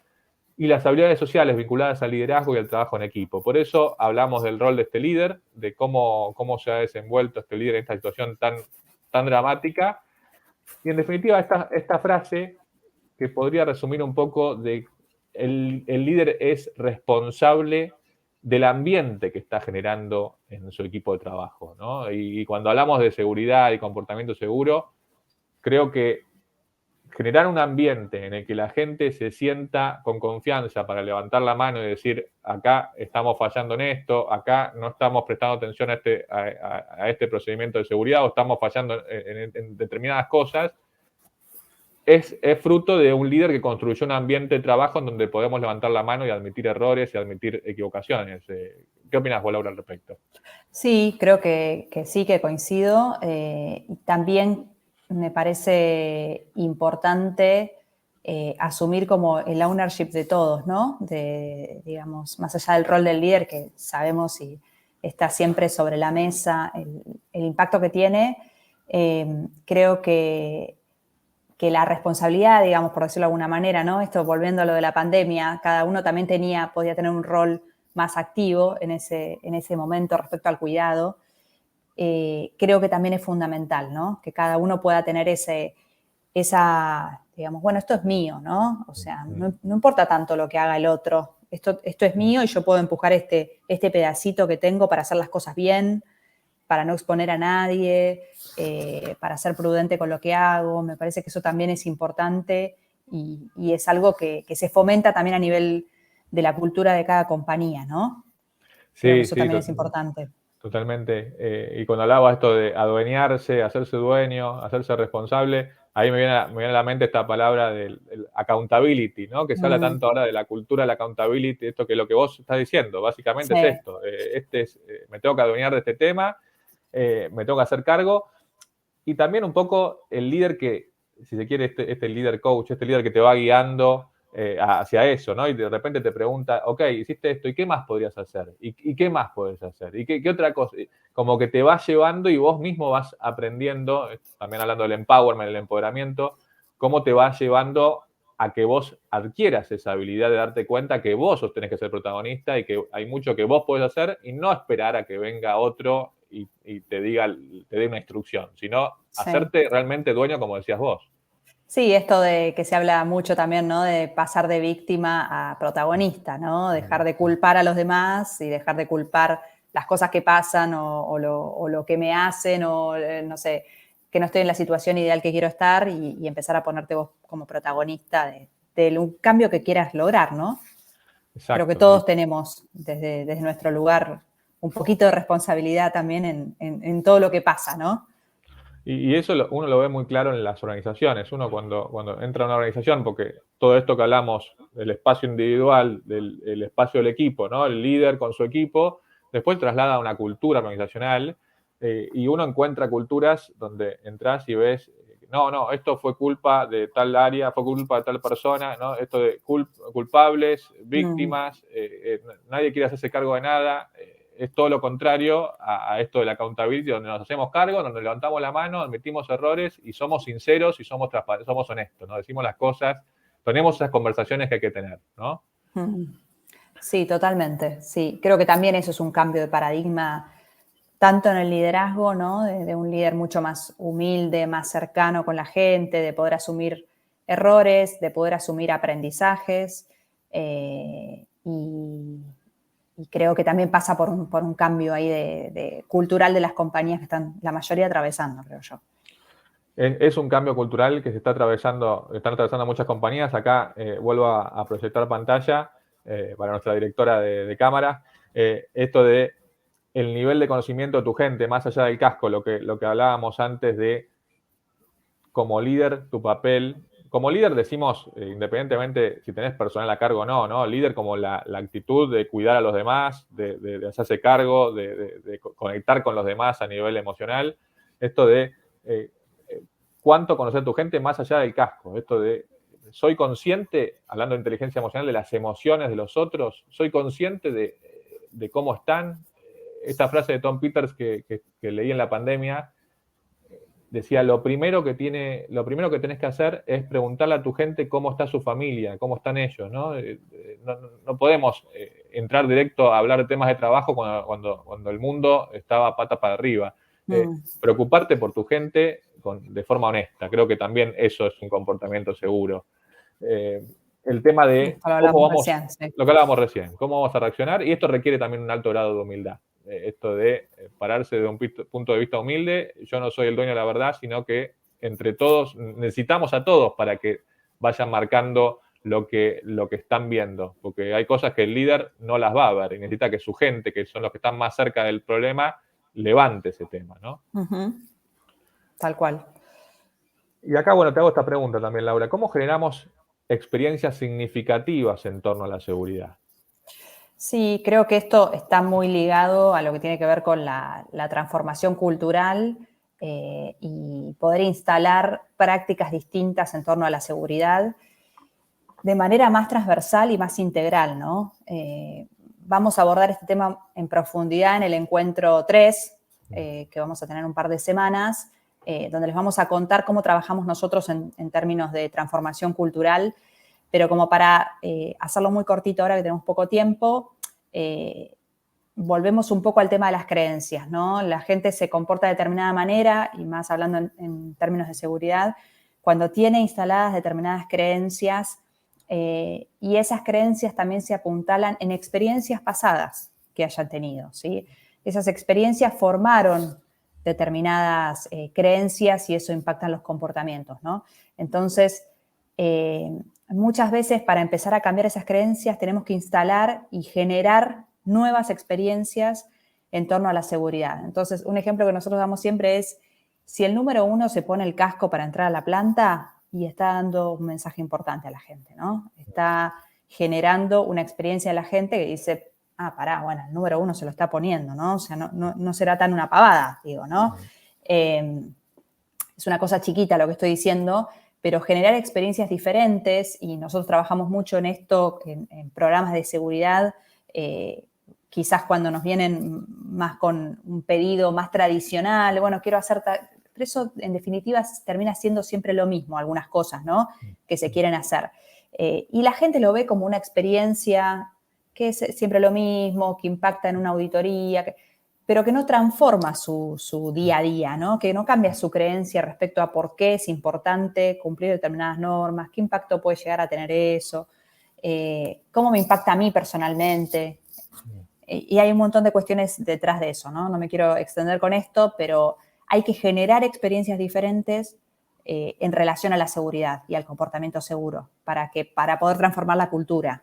y las habilidades sociales vinculadas al liderazgo y al trabajo en equipo. Por eso hablamos del rol de este líder, de cómo se ha desenvuelto este líder en esta situación tan dramática. Y en definitiva, esta frase que podría resumir un poco de el líder es responsable del ambiente que está generando en su equipo de trabajo, ¿no? Y cuando hablamos de seguridad y comportamiento seguro, creo que generar un ambiente en el que la gente se sienta con confianza para levantar la mano y decir, acá estamos fallando en esto, acá no estamos prestando atención a este procedimiento de seguridad o estamos fallando en determinadas cosas, es fruto de un líder que construyó un ambiente de trabajo en donde podemos levantar la mano y admitir errores y admitir equivocaciones. ¿Qué opinas vos, Laura, al respecto? Sí, creo que sí, que coincido. También me parece importante asumir como el ownership de todos, ¿no? Digamos, más allá del rol del líder, que sabemos y está siempre sobre la mesa, el impacto que tiene, creo que la responsabilidad, digamos, por decirlo de alguna manera, ¿no? Esto volviendo a lo de la pandemia, cada uno también podía tener un rol más activo en ese momento respecto al cuidado. Creo que también es fundamental, ¿no? Que cada uno pueda tener esa, digamos, bueno, esto es mío, ¿no? O sea, no importa tanto lo que haga el otro. Esto es mío y yo puedo empujar este pedacito que tengo para hacer las cosas bien, para no exponer a nadie, para ser prudente con lo que hago. Me parece que eso también es importante y es algo que se fomenta también a nivel de la cultura de cada compañía, ¿no? Creo que eso también es importante. Totalmente. Y cuando hablaba esto de adueñarse, hacerse dueño, hacerse responsable, ahí me viene a la mente esta palabra del accountability, ¿no? Que se habla tanto ahora de la cultura del accountability, esto que lo que vos estás diciendo, básicamente es esto. Me tengo que adueñar de este tema, me tengo que hacer cargo. Y también un poco el líder que, si se quiere, este líder coach, este líder que te va guiando hacia eso, ¿no? Y de repente te pregunta, ok, hiciste esto, ¿y qué más podrías hacer? ¿Y qué más puedes hacer? ¿Y qué otra cosa? como que te va llevando y vos mismo vas aprendiendo, también hablando del empowerment, el empoderamiento, cómo te va llevando a que vos adquieras esa habilidad de darte cuenta que vos tenés que ser protagonista y que hay mucho que vos podés hacer y no esperar a que venga otro y te dé una instrucción, sino hacerte realmente dueño, como decías vos. Sí, esto de que se habla mucho también, ¿no? De pasar de víctima a protagonista, ¿no? Dejar de culpar a los demás y dejar de culpar las cosas que pasan o lo que me hacen o, no sé, que no estoy en la situación ideal que quiero estar y empezar a ponerte vos como protagonista de un cambio que quieras lograr, ¿no? Exacto. Creo que todos tenemos desde nuestro lugar un poquito de responsabilidad también en todo lo que pasa, ¿no? Y eso uno lo ve muy claro en las organizaciones. Uno cuando entra a una organización, porque todo esto que hablamos del espacio individual, del espacio del equipo, ¿no? El líder con su equipo, después traslada a una cultura organizacional y uno encuentra culturas donde entras y ves, no, esto fue culpa de tal área, fue culpa de tal persona, ¿no? Esto de culpables, víctimas, nadie quiere hacerse cargo de nada. Es todo lo contrario a esto de la accountability, donde nos hacemos cargo, donde levantamos la mano, admitimos errores y somos sinceros y somos transparentes, somos honestos, ¿no? Decimos las cosas, tenemos esas conversaciones que hay que tener, ¿no? Sí, totalmente. Sí, creo que también eso es un cambio de paradigma, tanto en el liderazgo, ¿no? De un líder mucho más humilde, más cercano con la gente, de poder asumir errores, de poder asumir aprendizajes y creo que también pasa por un cambio ahí cultural de las compañías que están la mayoría atravesando, creo yo. Es un cambio cultural que están atravesando muchas compañías. Acá vuelvo a proyectar pantalla para nuestra directora de cámara. Esto de el nivel de conocimiento de tu gente, más allá del casco, lo que hablábamos antes de como líder, tu papel. Como líder decimos, independientemente si tenés personal a cargo o no, líder como la actitud de cuidar a los demás, de hacerse cargo, de conectar con los demás a nivel emocional. Esto de cuánto conocer a tu gente más allá del casco. Esto de soy consciente, hablando de inteligencia emocional, de las emociones de los otros, soy consciente de cómo están. Esta frase de Tom Peters que leí en la pandemia, decía, lo primero que tenés que hacer es preguntarle a tu gente cómo está su familia, cómo están ellos, ¿no? No podemos entrar directo a hablar de temas de trabajo cuando el mundo estaba pata para arriba. Preocuparte por tu gente de forma honesta. Creo que también eso es un comportamiento seguro. El tema de lo que hablábamos recién, cómo vamos a reaccionar, y esto requiere también un alto grado de humildad. Esto de pararse de un punto de vista humilde, yo no soy el dueño de la verdad, sino que entre todos necesitamos a todos para que vayan marcando lo que están viendo, porque hay cosas que el líder no las va a ver y necesita que su gente, que son los que están más cerca del problema, levante ese tema, ¿no? Tal cual. Y acá, bueno, te hago esta pregunta también, Laura. ¿Cómo generamos experiencias significativas en torno a la seguridad? Sí, creo que esto está muy ligado a lo que tiene que ver con la transformación cultural y poder instalar prácticas distintas en torno a la seguridad de manera más transversal y más integral, ¿no? Vamos a abordar este tema en profundidad en el encuentro 3, que vamos a tener un par de semanas, donde les vamos a contar cómo trabajamos nosotros en términos de transformación cultural. Pero como para hacerlo muy cortito ahora que tenemos poco tiempo, volvemos un poco al tema de las creencias, ¿no? La gente se comporta de determinada manera, y más hablando en términos de seguridad, cuando tiene instaladas determinadas creencias y esas creencias también se apuntalan en experiencias pasadas que hayan tenido, ¿sí? Esas experiencias formaron determinadas creencias y eso impacta en los comportamientos, ¿no? Entonces, muchas veces para empezar a cambiar esas creencias tenemos que instalar y generar nuevas experiencias en torno a la seguridad. Entonces, un ejemplo que nosotros damos siempre es, si el número 1 se pone el casco para entrar a la planta y está dando un mensaje importante a la gente, ¿no? Está generando una experiencia a la gente que dice, pará, bueno, el número 1 se lo está poniendo, ¿no? O sea, no será tan una pavada, digo, ¿no? Es una cosa chiquita lo que estoy diciendo, pero generar experiencias diferentes, y nosotros trabajamos mucho en esto, en programas de seguridad, quizás cuando nos vienen más con un pedido más tradicional, bueno, quiero hacer... Pero eso, en definitiva, termina siendo siempre lo mismo, algunas cosas, ¿no? Que se quieren hacer. Y la gente lo ve como una experiencia que es siempre lo mismo, que impacta en una auditoría, pero que no transforma su día a día, ¿no? Que no cambia su creencia respecto a por qué es importante cumplir determinadas normas, qué impacto puede llegar a tener eso, cómo me impacta a mí personalmente. Y hay un montón de cuestiones detrás de eso, ¿no? No me quiero extender con esto, pero hay que generar experiencias diferentes en relación a la seguridad y al comportamiento seguro para poder transformar la cultura.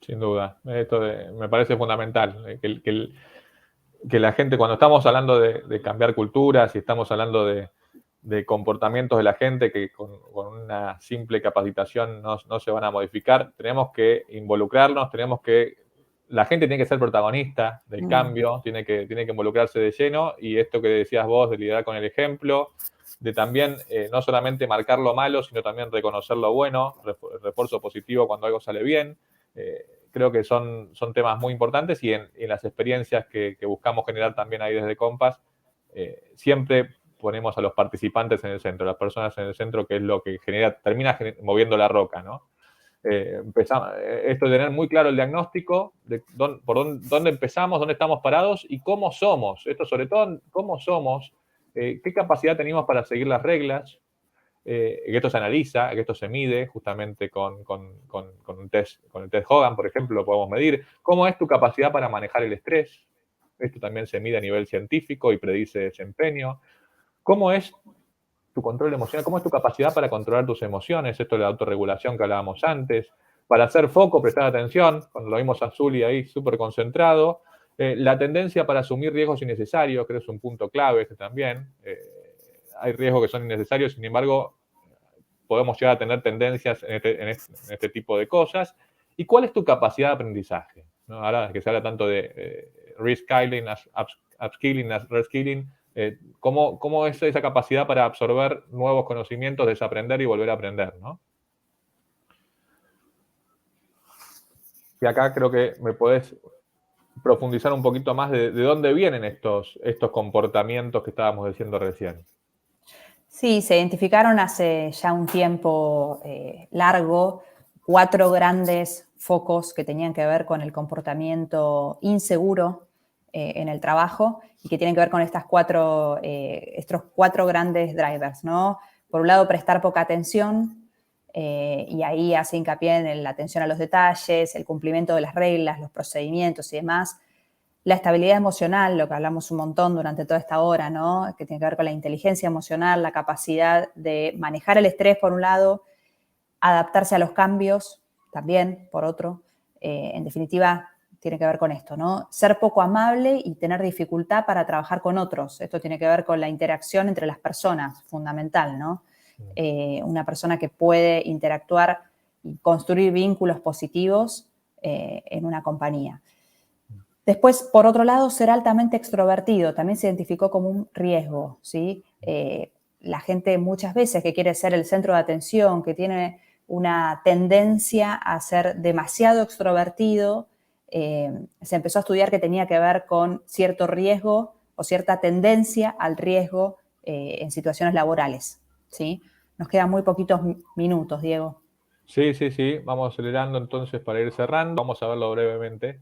Sin duda. Esto me parece fundamental. Que la gente, cuando estamos hablando de cambiar culturas y estamos hablando de comportamientos de la gente que con una simple capacitación no se van a modificar, tenemos que involucrarnos, la gente tiene que ser protagonista del cambio, tiene que involucrarse de lleno, y esto que decías vos de liderar con el ejemplo, de también no solamente marcar lo malo, sino también reconocer lo bueno, refuerzo positivo cuando algo sale bien. Creo que son temas muy importantes, y en las experiencias que buscamos generar también ahí desde Compass, siempre ponemos a los participantes en el centro, las personas en el centro, que es lo que termina moviendo la roca, ¿no? Esto de tener muy claro el diagnóstico, de dónde empezamos, dónde estamos parados y cómo somos. Esto sobre todo, cómo somos, qué capacidad tenemos para seguir las reglas, que esto se analiza, que esto se mide justamente con un test, con el test Hogan, por ejemplo, lo podemos medir. ¿Cómo es tu capacidad para manejar el estrés? Esto también se mide a nivel científico y predice desempeño. ¿Cómo es tu control emocional? ¿Cómo es tu capacidad para controlar tus emociones? Esto de la autorregulación que hablábamos antes. Para hacer foco, prestar atención, cuando lo vimos a Zuli ahí súper concentrado. La tendencia para asumir riesgos innecesarios, creo que es un punto clave este también. Hay riesgos que son innecesarios, sin embargo, podemos llegar a tener tendencias en este tipo de cosas. ¿Y cuál es tu capacidad de aprendizaje? ¿No? Ahora que se habla tanto de reskilling, upskilling, reskilling, ¿cómo es esa capacidad para absorber nuevos conocimientos, desaprender y volver a aprender, ¿no? Y acá creo que me podés profundizar un poquito más de dónde vienen estos comportamientos que estábamos diciendo recién. Sí, se identificaron hace ya un tiempo largo 4 grandes focos que tenían que ver con el comportamiento inseguro en el trabajo y que tienen que ver con estos 4 grandes drivers, ¿no? Por un lado, prestar poca atención, y ahí hace hincapié en la atención a los detalles, el cumplimiento de las reglas, los procedimientos y demás. La estabilidad emocional, lo que hablamos un montón durante toda esta hora, ¿no? Que tiene que ver con la inteligencia emocional, la capacidad de manejar el estrés, por un lado, adaptarse a los cambios, también, por otro. En definitiva, tiene que ver con esto, ¿no? Ser poco amable y tener dificultad para trabajar con otros. Esto tiene que ver con la interacción entre las personas, fundamental, ¿no? Una persona que puede interactuar y construir vínculos positivos en una compañía. Después, por otro lado, ser altamente extrovertido también se identificó como un riesgo, ¿sí? La gente muchas veces que quiere ser el centro de atención, que tiene una tendencia a ser demasiado extrovertido, se empezó a estudiar que tenía que ver con cierto riesgo o cierta tendencia al riesgo en situaciones laborales, ¿sí? Nos quedan muy poquitos minutos, Diego. Sí. Vamos acelerando entonces para ir cerrando. Vamos a verlo brevemente.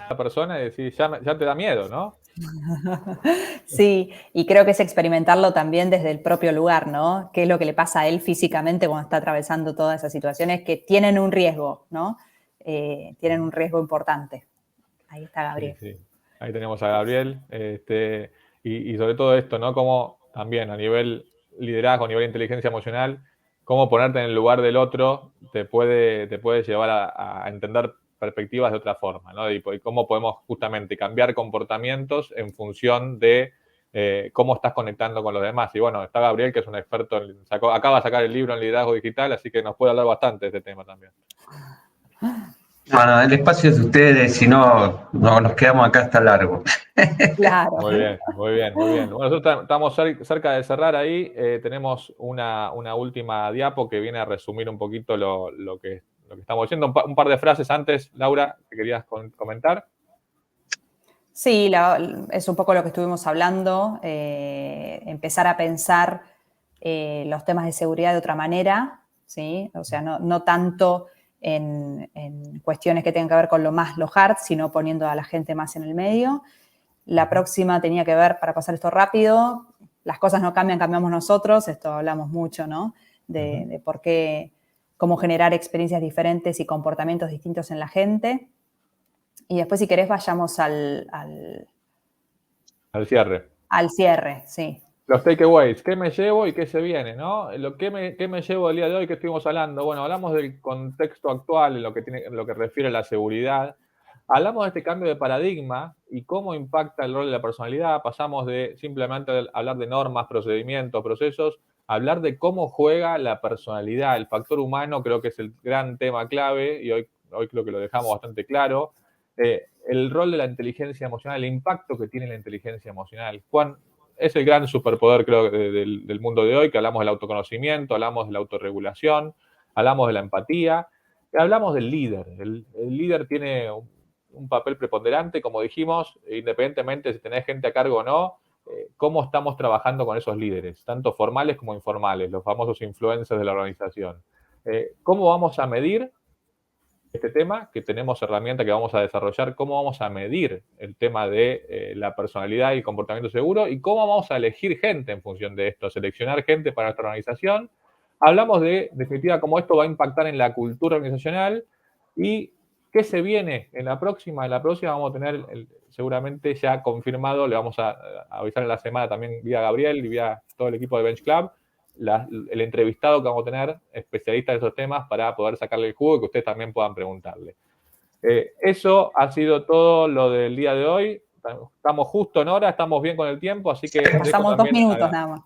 La persona y decir, ya te da miedo, ¿no? Sí, y creo que es experimentarlo también desde el propio lugar, ¿no? ¿Qué es lo que le pasa a él físicamente cuando está atravesando todas esas situaciones que tienen un riesgo, ¿no? Tienen un riesgo importante. Ahí está Gabriel. Sí. Ahí tenemos a Gabriel. Y sobre todo esto, ¿no? Como también a nivel liderazgo, a nivel inteligencia emocional, cómo ponerte en el lugar del otro te puede llevar a entender perspectivas de otra forma, ¿no? Y cómo podemos justamente cambiar comportamientos en función de cómo estás conectando con los demás. Y bueno, está Gabriel, que es un experto, acaba de sacar el libro en liderazgo digital, así que nos puede hablar bastante de este tema también. No, el espacio es de ustedes, si no nos quedamos acá hasta largo. Claro. Muy bien. Bueno, nosotros estamos cerca de cerrar ahí. Tenemos una última diapo que viene a resumir un poquito lo que lo que estamos diciendo. Un par de frases antes, Laura, que querías comentar. Sí, es un poco lo que estuvimos hablando, empezar a pensar los temas de seguridad de otra manera, ¿sí? O sea, no tanto en cuestiones que tengan que ver con lo hard, sino poniendo a la gente más en el medio. La próxima tenía que ver, para pasar esto rápido, las cosas no cambian, cambiamos nosotros, esto hablamos mucho, ¿no? De por qué, cómo generar experiencias diferentes y comportamientos distintos en la gente. Y después, si querés, vayamos al cierre. Al cierre, sí. Los takeaways, ¿qué me llevo y qué se viene? ¿No? ¿Qué me llevo el día de hoy? ¿Qué estuvimos hablando? Bueno, hablamos del contexto actual en lo que refiere a la seguridad. Hablamos de este cambio de paradigma y cómo impacta el rol de la personalidad. Pasamos de simplemente hablar de normas, procedimientos, procesos, a hablar de cómo juega la personalidad. El factor humano creo que es el gran tema clave y hoy creo que lo dejamos bastante claro. El rol de la inteligencia emocional, el impacto que tiene la inteligencia emocional. Es el gran superpoder, creo, del mundo de hoy, que hablamos del autoconocimiento, hablamos de la autorregulación, hablamos de la empatía, y hablamos del líder. El líder tiene un papel preponderante, como dijimos, independientemente de si tenés gente a cargo o no, cómo estamos trabajando con esos líderes, tanto formales como informales, los famosos influencers de la organización. ¿Cómo vamos a medir este tema? Que tenemos herramientas que vamos a desarrollar, cómo vamos a medir el tema de la personalidad y el comportamiento seguro y cómo vamos a elegir gente en función de esto, seleccionar gente para nuestra organización. Hablamos de definitiva, cómo esto va a impactar en la cultura organizacional y qué se viene en la próxima. En la próxima vamos a tener seguramente ya confirmado, le vamos a avisar en la semana también vía Gabriel y vía todo el equipo de Bench Club, el entrevistado que vamos a tener, especialista en esos temas, para poder sacarle el jugo y que ustedes también puedan preguntarle. Eso ha sido todo lo del día de hoy. Estamos justo en hora, estamos bien con el tiempo, así que... Pasamos 2 minutos nada más.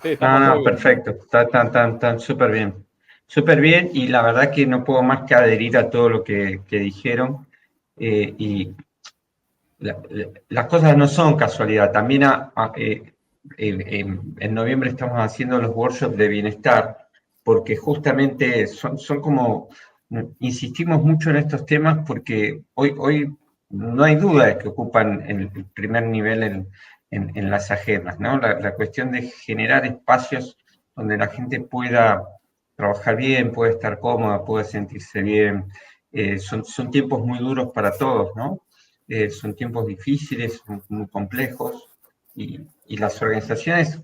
Sí, estamos muy bien. Perfecto, está súper bien. Súper bien, y la verdad que no puedo más que adherir a todo lo que dijeron. Y las cosas no son casualidad. También en noviembre estamos haciendo los workshops de bienestar, porque justamente son como, insistimos mucho en estos temas porque hoy no hay duda de que ocupan el primer nivel en las agendas, ¿no? La cuestión de generar espacios donde la gente pueda trabajar bien, pueda estar cómoda, pueda sentirse bien. Son tiempos muy duros para todos, ¿no? Son tiempos difíciles, muy complejos, y las organizaciones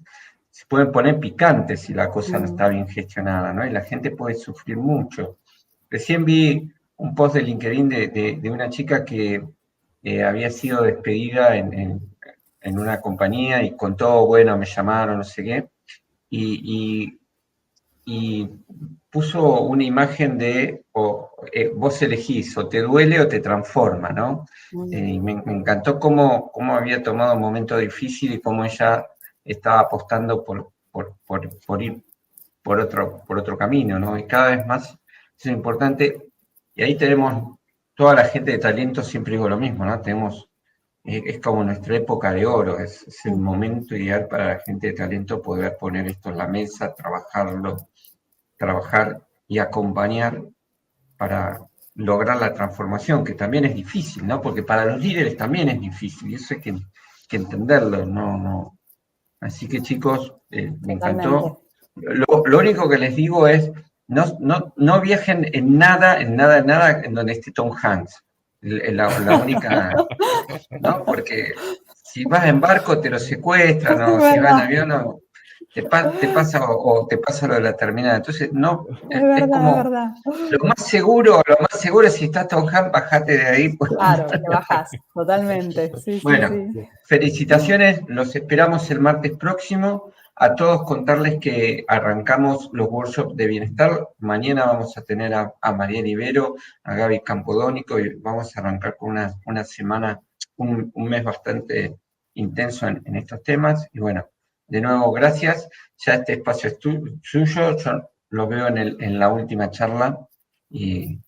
se pueden poner picantes si la cosa no está bien gestionada, ¿no? Y la gente puede sufrir mucho. Recién vi un post de LinkedIn de una chica que había sido despedida en una compañía y contó, bueno, me llamaron, no sé qué, y puso una imagen de vos elegís, o te duele o te transforma, ¿no? Y me encantó cómo había tomado un momento difícil y cómo ella estaba apostando por ir por otro camino, ¿no? Y cada vez más es importante, y ahí tenemos toda la gente de talento, siempre digo lo mismo, ¿no? Es como nuestra época de oro, es el momento ideal para la gente de talento poder poner esto en la mesa, trabajar y acompañar para lograr la transformación, que también es difícil, ¿no? Porque para los líderes también es difícil, y eso hay que entenderlo, ¿no? Así que, chicos, me encantó. Lo único que les digo es, no viajen en nada en donde esté Tom Hanks. La única, ¿no? Porque si vas en barco te lo secuestran, o si vas en avión, no, te pasa lo de la terminal. Entonces, no, es como lo más seguro es si estás Tom Hanks, bajate de ahí. Claro, te bajás, totalmente. Sí, bueno, sí. Felicitaciones, los esperamos el martes próximo. A todos contarles que arrancamos los workshops de bienestar. Mañana vamos a tener a Mariel Ibero, a Gaby Campodónico, y vamos a arrancar con una semana, un mes bastante intenso en estos temas. Y bueno, de nuevo, gracias. Ya este espacio es suyo. Yo los veo en la última charla y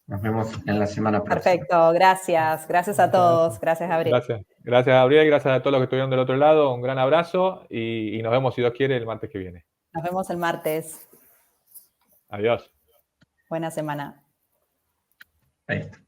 nos vemos en la semana próxima. Perfecto, gracias. Gracias a todos. Gracias, Gabriel. Gracias, Gabriel. Gracias a todos los que estuvieron del otro lado. Un gran abrazo y nos vemos, si Dios quiere, el martes que viene. Nos vemos el martes. Adiós. Buena semana. Ahí está.